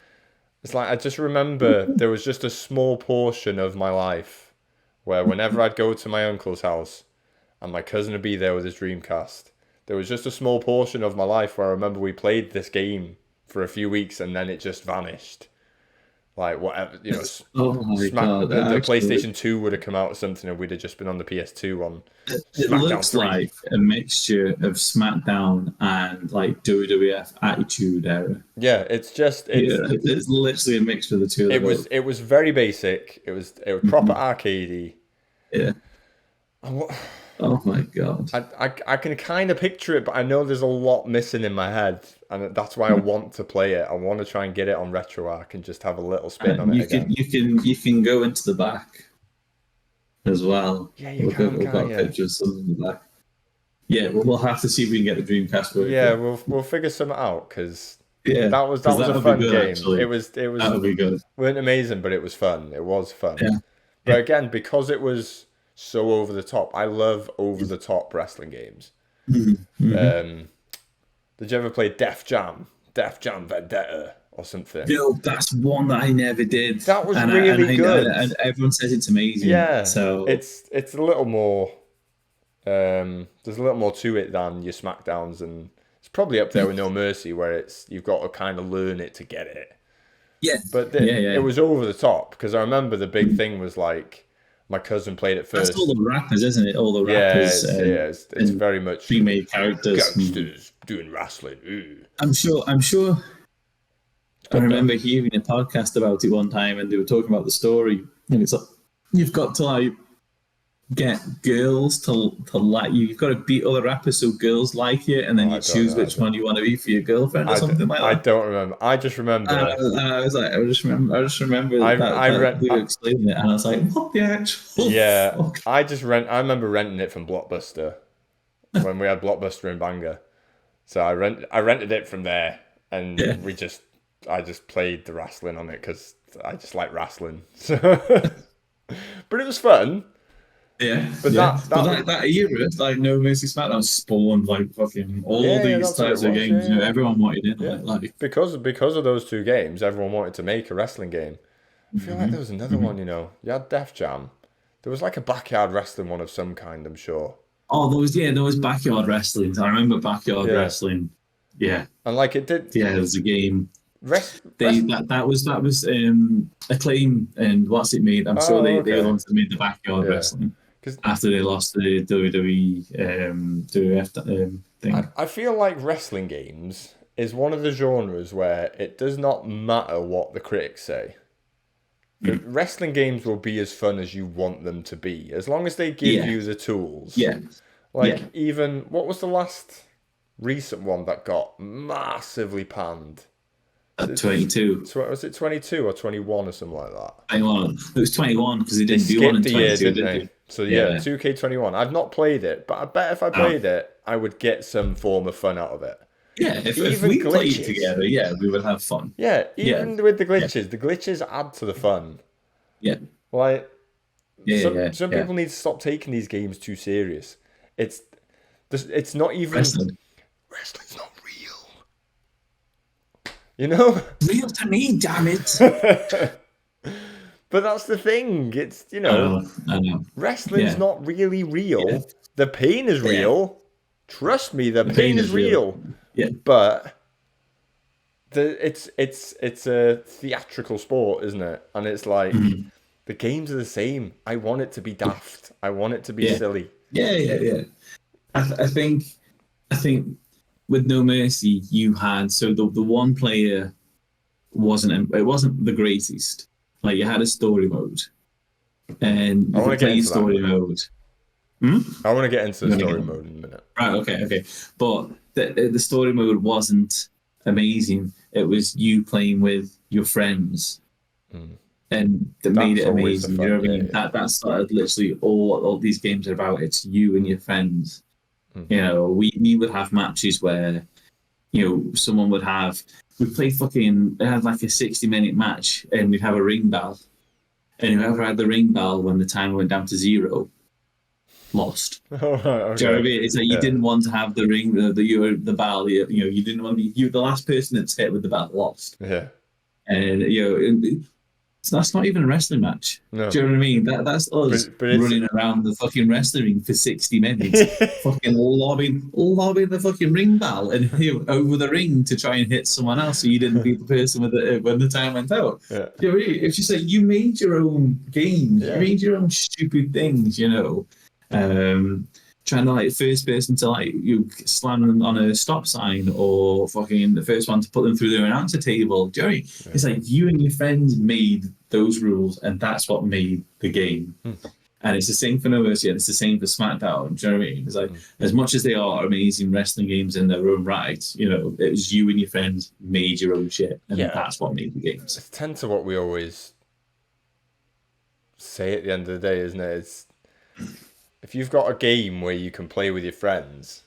It's I just remember there was just a small portion of my life where whenever I'd go to my uncle's house and my cousin would be there with his Dreamcast, there was just a small portion of my life where I remember we played this game for a few weeks and then it just vanished. Whatever, oh my god! The PlayStation 2 would have come out or something, and we'd have just been on the PS2 on. It looks 3. Like a mixture of SmackDown and WWF Attitude Era. Yeah, it's literally a mixture of the two. It was very basic. It was proper arcadey. Yeah. Oh my god! I can kind of picture it, but I know there's a lot missing in my head, and that's why I want to play it. I want to try and get it on RetroArch and just have a little spin on it again. You can go into the back as well. Yeah, we've got pictures in the back. Yeah, we'll have to see if we can get the Dreamcast working. Yeah, we'll figure something out because that was a fun game. Actually. It was that would be good. Weren't amazing, but it was fun. It was fun. Yeah. But again, because it was so over the top. I love over the top wrestling games. Did you ever play Def Jam Vendetta or something? No, that's one that I never did. That was really good. And everyone says it's amazing. Yeah, so it's a little more. There's a little more to it than your SmackDowns, and it's probably up there with No Mercy, where you've got to kind of learn it to get it. Yeah, but it was over the top because I remember the big thing was my cousin played it first. That's all the rappers, isn't it? All the rappers. It's very much pre-made characters. Gangsters doing wrestling. Ooh. I'm sure. I remember hearing a podcast about it one time, and they were talking about the story, and it's you've got to get girls to like you. You've got to beat other rappers so girls like you, and then you choose which one you want to be for your girlfriend or something like that. I don't remember. I just remember. I just remember that we were explaining it, and I was like, "What the actual?" Yeah, fuck? I remember renting it from Blockbuster when we had Blockbuster in Bangor. So I rented it from there, and we just I just played the wrestling on it because I just like wrestling. So, but it was fun. Yeah, But yeah. that That era, like No Mercy SmackDown, spawned like fucking all these that's what it types of was. games. Yeah. Everyone wanted in on Yeah, it. Like because of those two games, everyone wanted to make a wrestling game. I feel like there was another one. You had Def Jam. There was like a backyard wrestling one of some kind. I'm sure. oh, there was backyard wrestling. I remember backyard Yeah, wrestling. Yeah, and like it did. yeah, it was a game. Rest. That was Acclaim and what's it made. I'm sure Oh, they were the okay. ones that made the backyard Yeah, wrestling because after they lost the WWE WWF thing. I feel like wrestling games is one of the genres where it does not matter what the critics say. The wrestling games will be as fun as you want them to be, as long as they give you the tools. Yeah. Even what was the last recent one that got massively panned? At 22. Was it 22 or 21 or something like that? 21. It was 21 because they didn't do one in 22, year, didn't did they? they? So yeah, 2K21. I've not played it, but I bet if I played it, I would get some form of fun out of it. Yeah, if we played together, we would have fun. Yeah, even with the glitches add to the fun. Yeah. Like, some yeah. people need to stop taking these games too serious. It's not even... Wrestling's not real. You know? Real to me, damn it. But that's the thing. It's, I know. Wrestling's not really real. Yeah. The pain is real. Trust me, the pain is real. Yeah. But it's a theatrical sport, isn't it? And it's like the games are the same. I want it to be daft. I want it to be silly. Yeah. I think with No Mercy, you had the one player wasn't the greatest. Like you had a story mode, and you could play story mode. I want to get into the story mode in a minute. Right, okay. But the story mode wasn't amazing. It was you playing with your friends, and that made it amazing. You know what I mean? That started literally all these games are about. It's you and your friends. You know, we would have matches where, someone would have. We'd play it had like a 60-minute match, and we'd have a ring bell, and whoever had the ring bell when the timer went down to 0. Lost. Oh, right, okay. Do you know what I mean? It's like you didn't want to have the ring, the bell. You didn't want to be the last person that's hit with the bell lost. Yeah, and that's not even a wrestling match. No. Do you know what I mean? That's us running around the fucking wrestling ring for 60 minutes, fucking lobbing the fucking ring bell and over the ring to try and hit someone else, so you didn't beat the person when the time went out. Yeah. You know what I mean? It's just like you made your own games, you made your own stupid things, trying to like first person to like you slam them on a stop sign or fucking the first one to put them through their announcer table. Do you know what I mean? Yeah. It's like you and your friends made those rules and that's what made the game. And it's the same for No Mercy and it's the same for SmackDown. Do you know what I mean? It's like as much as they are amazing wrestling games in their own right, it was you and your friends made your own shit and that's what made the games. It's tend to what we always say at the end of the day, isn't it? It's if you've got a game where you can play with your friends,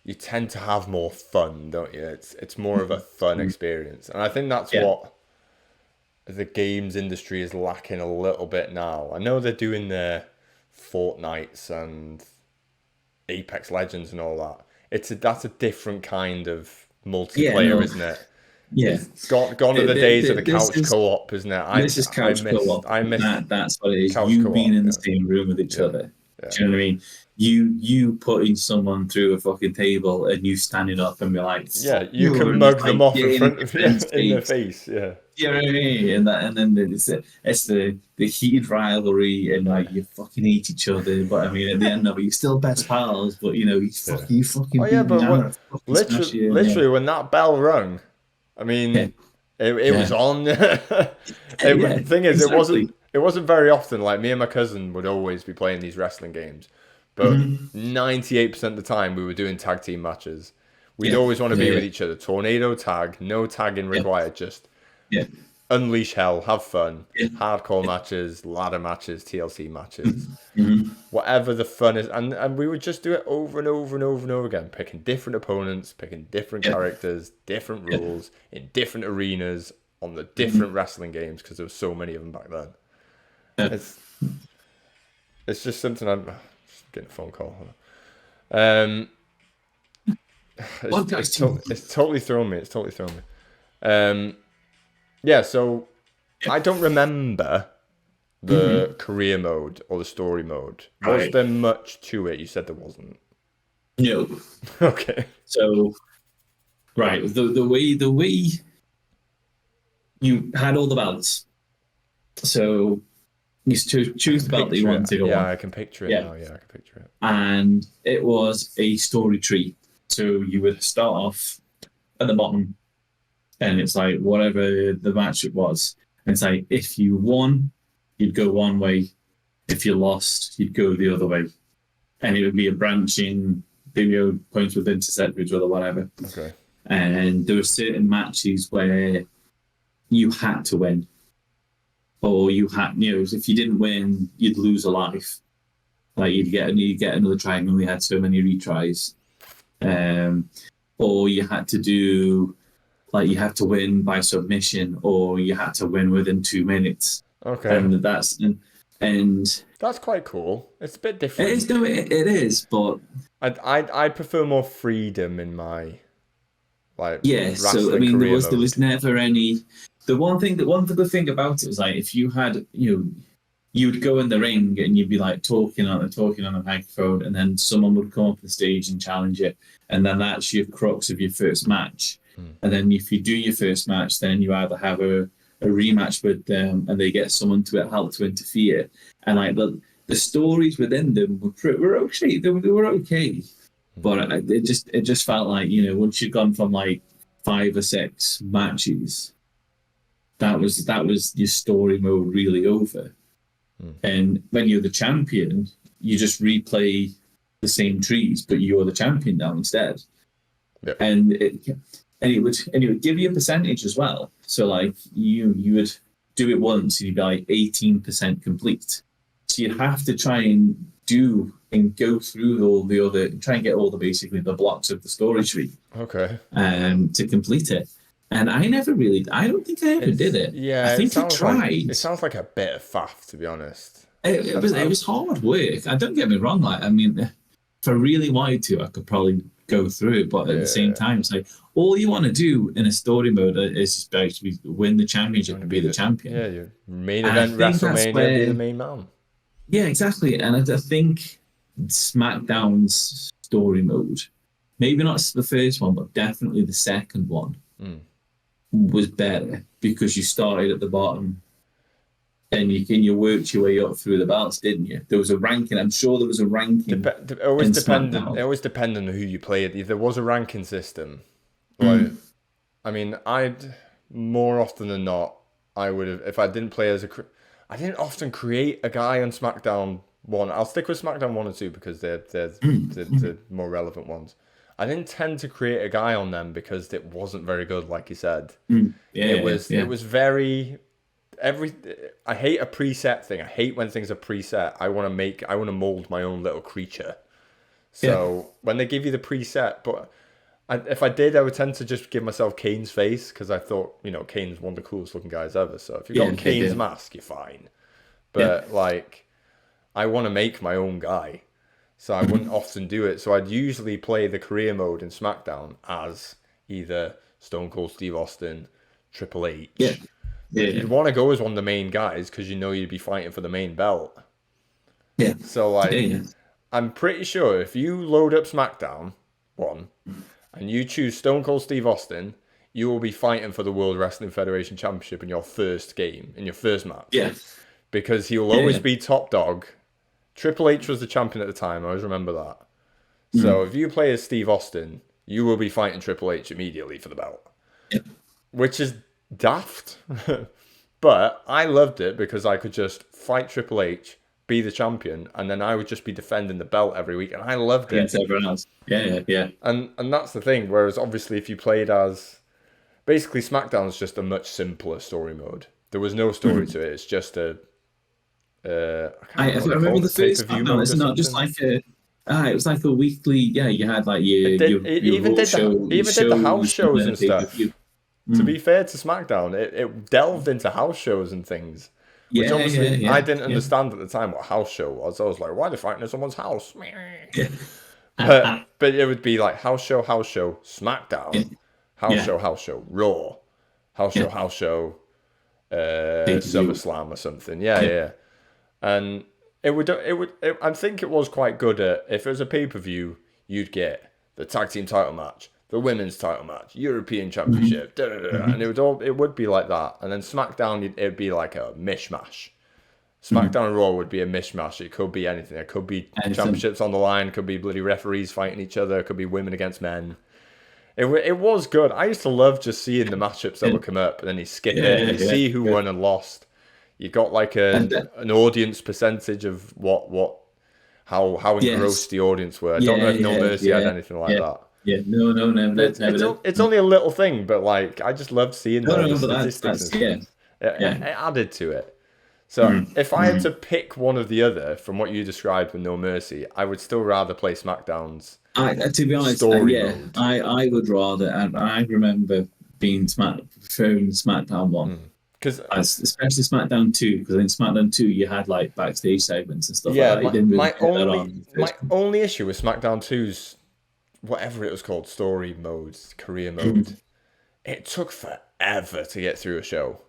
you tend to have more fun, don't you? It's more of a fun experience. And I think that's what the games industry is lacking a little bit now. I know they're doing their Fortnites and Apex Legends and all that. That's a different kind of multiplayer, isn't it? Yeah. It's gone are the days of the couch co-op, isn't it? This is couch co-op. I miss that's what it is. You being in the same room with each other. Yeah. Do you know what I mean? You putting someone through a fucking table and you standing up and be like, you can mug them off in front of you in their face. Yeah. You know what I mean? And then it's the heated rivalry and like you fucking hate each other, but I mean at the end of it you're still best pals, but you fucking literally when that bell rung, I mean it was on. The thing is, it wasn't very often. Like me and my cousin would always be playing these wrestling games, but 98% of the time we were doing tag team matches. We'd always want to be with each other. Tornado tag, no tagging required. Just unleash hell, have fun, Yeah. hardcore matches, ladder matches, TLC matches, Mm-hmm. whatever the fun is, and we would just do it over and over and over and over again, picking different opponents, picking different characters, different rules in different arenas on the different wrestling games because there were so many of them back then. It's just something I'm just getting a phone call. It's totally thrown me. It's totally thrown me. Yeah, so I don't remember the career mode or the story mode. Was there much to it? You said there wasn't. No. Okay. So, right, the way you had all the belts. So you choose the belt that you want to go on. Yeah, I can picture it now. Yeah, I can picture it. And it was a story tree. So you would start off at the bottom, and it's like whatever the match it was. And it's like if you won, you'd go one way. If you lost, you'd go the other way. And it would be a branching video points would intersect with each other, whatever. Okay. And there were certain matches where you had to win. Or you had, if you didn't win, you'd lose a life. Like you'd get another try, and only had so many retries. Or you had to do, like you had to win by submission, or you had to win within 2 minutes. Okay. And that's quite cool. It's a bit different. It is, but I prefer more freedom in my so I mean there was never any. The one good thing about it was like if you had you'd go in the ring and you'd be like talking on a microphone, and then someone would come up the stage and challenge it, and then that's your crux of your first match. And then if you do your first match, then you either have a rematch with them, and they get someone to help to interfere, and like the stories within them were okay. They were okay, but it just felt like once you'd gone from like 5 or 6 matches, that was your story mode really over. And when you're the champion, you just replay the same trees, but you're the champion now instead. Yep. And it would give you a percentage as well. So like you would do it once and you'd be like 18% complete. So you'd have to try and go through all the other, try and get all basically the blocks of the story tree. Okay. To complete it. And I don't think I ever did it. Yeah, I think I tried. It sounds like a bit of faff, to be honest. It was hard work. Don't get me wrong. Like, I mean, if I really wanted to, I could probably go through it. But at the same time, it's like all you want to do in a story mode is just actually win the championship and be the champion. Yeah, your main event WrestleMania, be the main man. Yeah, exactly. And I think SmackDown's story mode, maybe not the first one, but definitely the second one, was better because you started at the bottom and you worked your way up through the belts, didn't you? There was a ranking. I'm sure there was a ranking. It always depended on who you played. If there was a ranking system, like, I mean, more often than not, I would have, if I didn't play I didn't often create a guy on SmackDown 1. I'll stick with SmackDown 1 and 2 because they're the more relevant ones. I didn't tend to create a guy on them because it wasn't very good, like you said. It was very I hate a preset thing. I hate when things are preset. I want to mold my own little creature. So when they give you the preset, but if I did, I would tend to just give myself Kane's face because I thought, Kane's one of the coolest looking guys ever. So if you've got Kane's mask, you're fine. But like, I want to make my own guy. So I wouldn't often do it. So I'd usually play the career mode in SmackDown as either Stone Cold Steve Austin, Triple H. You'd want to go as one of the main guys because you'd be fighting for the main belt. Yeah. So I'm pretty sure if you load up SmackDown 1 and you choose Stone Cold Steve Austin, you will be fighting for the World Wrestling Federation Championship in your first game, in your first match. Yeah. Because he will always be top dog. Triple H was the champion at the time. I always remember that. So if you play as Steve Austin, you will be fighting Triple H immediately for the belt. Yeah. Which is daft. But I loved it because I could just fight Triple H, be the champion, and then I would just be defending the belt every week. And I loved it. Against everyone else. Yeah. And that's the thing. Whereas obviously if you played as basically SmackDown's just a much simpler story mode. There was no story to it. It's just a. I remember the first SmackDown. It's not just like a. It was like a weekly. Yeah, you had like your even did the house shows and stuff. To be fair to SmackDown, it delved into house shows and things, which obviously I didn't understand at the time what a house show was. I was like, why are they fighting in someone's house? But it would be like house show, SmackDown, house show, Raw, house show, SummerSlam or something. Yeah. And I think it was quite good at, if it was a pay-per-view, you'd get the tag team title match, the women's title match, European Championship, and it would be like that. And then SmackDown, it'd be like a mishmash. SmackDown and Raw would be a mishmash. It could be anything. It could be championships on the line. It could be bloody referees fighting each other. It could be women against men. It was good. I used to love just seeing the matchups that would come up, and then you skip it and you see who won and lost. You got like an audience percentage of how engrossed the audience were. I don't know if No Mercy had anything like that. Yeah, no, never. It's only a little thing, but like I just loved seeing the statistics. It added to it. So if I had to pick one or the other from what you described with No Mercy, I would still rather play SmackDown's. To be honest, mode. I would rather. And I remember preferring SmackDown 1. Especially SmackDown 2, because in SmackDown 2 you had like backstage segments and stuff like that. My only issue with SmackDown 2's whatever it was called, story mode, career mode, it took forever to get through a show.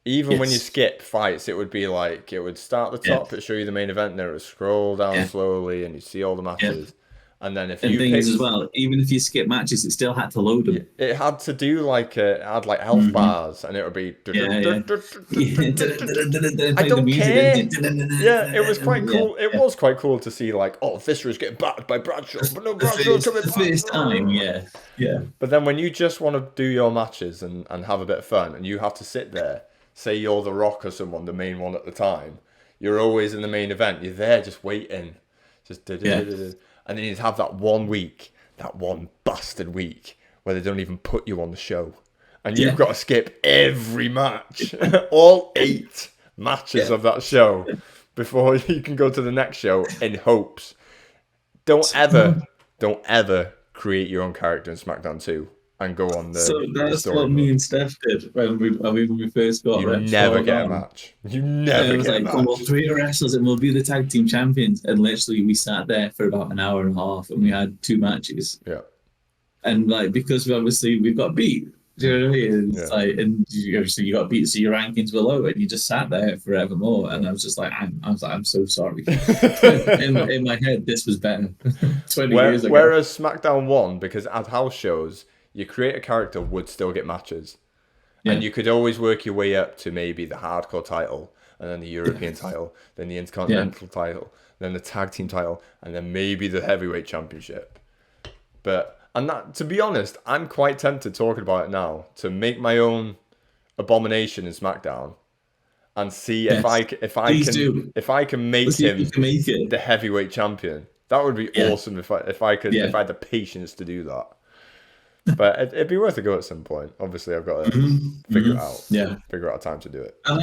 Even when you skip fights, it would be like, it would start at the top, it'd show you the main event, and then it would scroll down slowly, and you see all the matches. And then if you as well, even if you skip matches, it still had to load them. It had to do like it had like health bars, and it would be. I don't care. Yeah, it was quite cool. It was quite cool to see like, Viscera's getting battered by Bradshaw, but no Bradshaw's coming back. First time, yeah. But then when you just want to do your matches and have a bit of fun, and you have to sit there, say you're The Rock or someone, the main one at the time, you're always in the main event. You're there just waiting, and then you'd have that one bastard week, where they don't even put you on the show. And you've got to skip every match, all 8 matches of that show, before you can go to the next show in hopes. Don't ever create your own character in SmackDown 2 and go on the. So that's what me and Steph did when we first got. You never get a match. You never get a match. Come on, 3 wrestlers and we'll be the tag team champions. And literally, we sat there for about an hour and a half, and we had 2 matches. Yeah. And like, because we got beat. Do you know what I mean? It's like, and obviously you got beat, so your rankings were low, and you just sat there forevermore. And I was just like, I'm so sorry. in my head, this was better 20 years ago. Whereas SmackDown 1, because at house shows, you create a character would still get matches. And you could always work your way up to maybe the hardcore title, and then the European title, then the Intercontinental title, then the tag team title, and then maybe the heavyweight championship. And that, to be honest, I'm quite tempted talking about it now to make my own abomination in SmackDown and see if I can make him the heavyweight champion. That would be awesome if I had the patience to do that. But it'd be worth a go at some point. Obviously, I've got to figure it out. Yeah, figure out a time to do it. And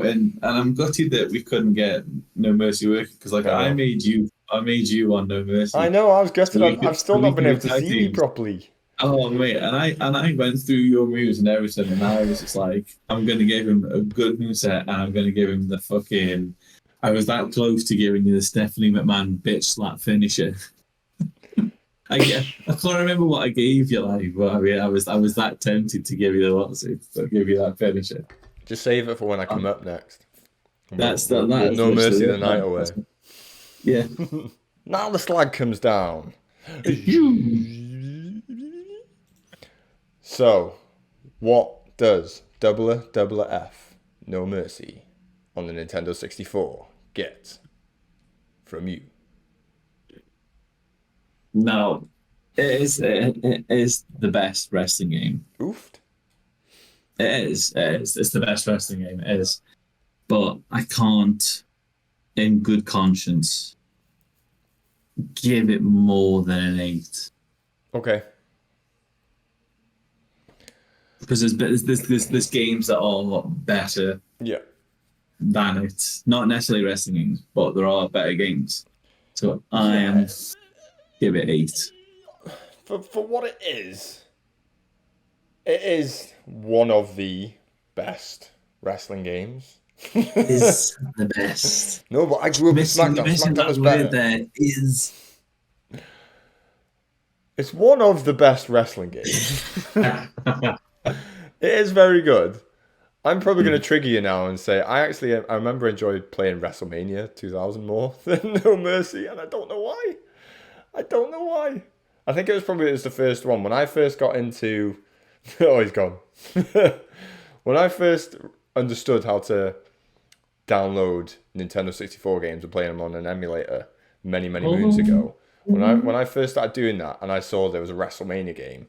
and I'm gutted that we couldn't get No Mercy working, because I made you on No Mercy. I know, I was gutted. I've still not been able to see you properly. Oh mate, and I went through your moves and everything, and I was just like, I'm gonna give him a good moveset, and I'm gonna give him the fucking. I was that close to giving you the Stephanie McMahon bitch slap finisher. I can't remember what I gave you, but I mean, I was that tempted to give you that finisher. Just save it for when I come up next. That's No Mercy the night away. Yeah. Now the slag comes down. So, what does WWF No Mercy on the Nintendo 64 get from you? No, it is the best wrestling game. Oofed. It is. It's the best wrestling game. It is. But I can't, in good conscience, give it more than an 8. Okay. because there's games that are a lot better Yeah. than it. Not necessarily wrestling games, but there are better games. So I am give it 8. For what it is one of the best wrestling games. Is the best. No, but I grew up with SmackDown. SmackDown was better. There is. It's one of the best wrestling games. It is very good. I'm probably going to trigger you now and say I remember enjoyed playing WrestleMania 2000 more than No Mercy, and I don't know why. I think it was the first one when I first got into. Oh, he's gone. When I first understood how to download Nintendo 64 games and play them on an emulator many moons ago, when I first started doing that and I saw there was a WrestleMania game,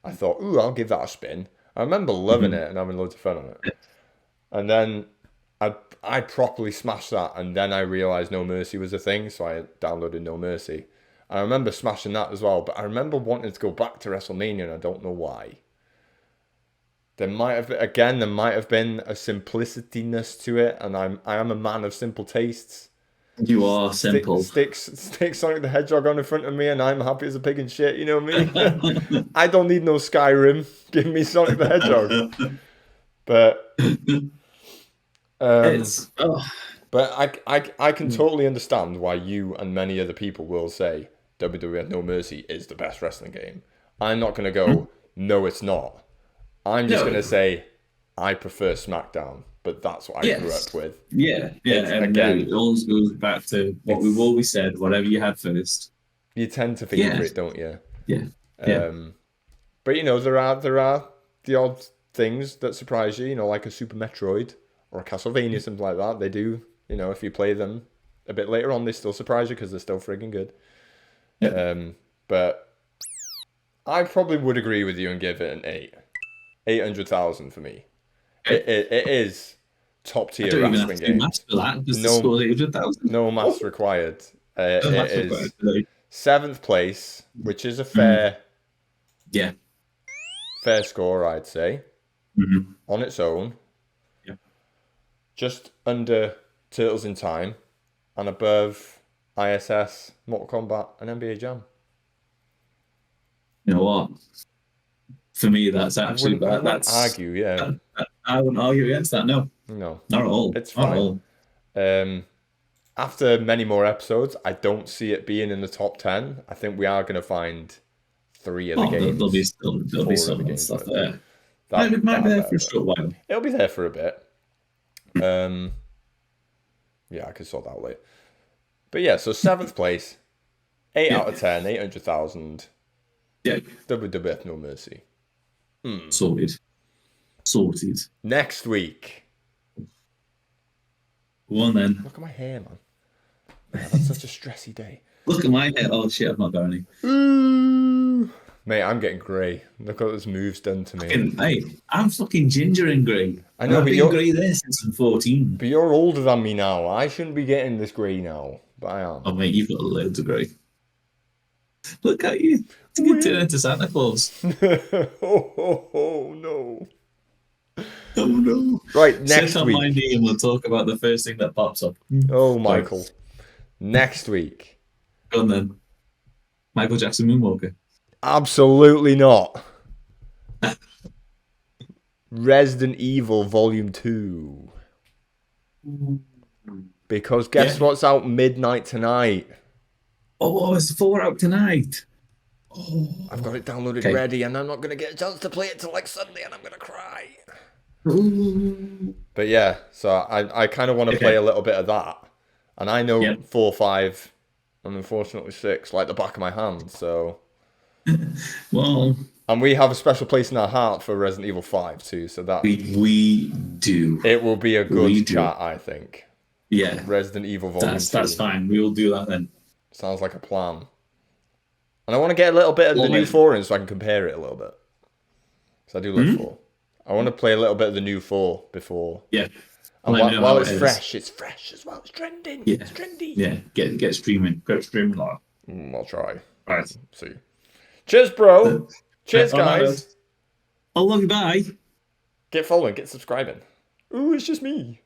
I thought, ooh, I'll give that a spin. I remember loving it and having loads of fun on it. And then I properly smashed that, and then I realised No Mercy was a thing, so I downloaded No Mercy. I remember smashing that as well, but I remember wanting to go back to WrestleMania, and I don't know why. There might have been a simplicityness to it, and I am a man of simple tastes. You are simple. Stick Sonic the Hedgehog on in front of me, and I'm happy as a pig in shit. You know what I mean? I don't need no Skyrim. Give me Sonic the Hedgehog. But but I can totally understand why you and many other people will say WWF No Mercy is the best wrestling game. I'm not going to go, no, it's not. I'm just going to say I prefer SmackDown, but that's what I grew up with. Yeah. And again, it always goes back to what we've always said, whatever you had first. You tend to favor it, don't you? Yeah. But, there are the odd things that surprise you, like a Super Metroid or a Castlevania, something like that. They do, if you play them a bit later on, they still surprise you because they're still friggin' good. But I probably would agree with you and give it an 8. 800,000 for me. It is top tier wrestling game. No maths required. It is 7th place, which is a fair score, I'd say, on its own. Yeah. Just under Turtles in Time, and above ISS, Mortal Kombat, and NBA Jam. You know what? For me, that's actually I wouldn't argue, yeah. I wouldn't argue against that. No, not at all. It's fine. After many more episodes, I don't see it being in the top 10. I think we are going to find 3 of the games. There'll be some stuff there. It might be there for a short while. It'll be there for a bit. Yeah, I can sort that out later. But yeah, so 7th place, 8 out of 10, 800,000. Yeah. WWF No Mercy. Sorted. Next week. Go on then. Look at my hair, man. That's such a stressy day. Look at my hair. Oh shit, I've not got any. Mate, I'm getting grey. Look what this move's done to me. I'm fucking ginger and grey. I know, I've been grey there since I'm 14. But you're older than me now. I shouldn't be getting this grey now, but I am. Oh mate, you've got loads of grey. Look at you. You can turn into Santa Claus. Oh no. Oh no. Right, next Sit on week. my knee and we'll talk about the first thing that pops up. Oh, Michael. Next week. Go on then. Michael Jackson Moonwalker. Absolutely not. Resident Evil Volume 2. Because guess what's out midnight tonight? Oh, it's 4 out tonight. Oh, I've got it downloaded ready, and I'm not going to get a chance to play it till like Sunday, and I'm going to cry. Ooh. But yeah, so I kind of want to play a little bit of that. And I know 4, 5, and unfortunately 6, like the back of my hand, so... Well... And we have a special place in our heart for Resident Evil 5 too, so that... We do. It will be a good chat, I think. Yeah. Resident Evil Volume 2. That's fine, we will do that then. Sounds like a plan. And I want to get a little bit of the new 4 in so I can compare it a little bit. Because I do love 4. I want to play a little bit of the new 4 before. Yeah. And while it's fresh as well. It's trending. Yeah. It's trendy. Yeah. Get streaming. Go streaming live. I'll try. Right. See. Cheers, bro. Cheers, guys. I love you. Bye. Get following, get subscribing. Ooh, it's just me.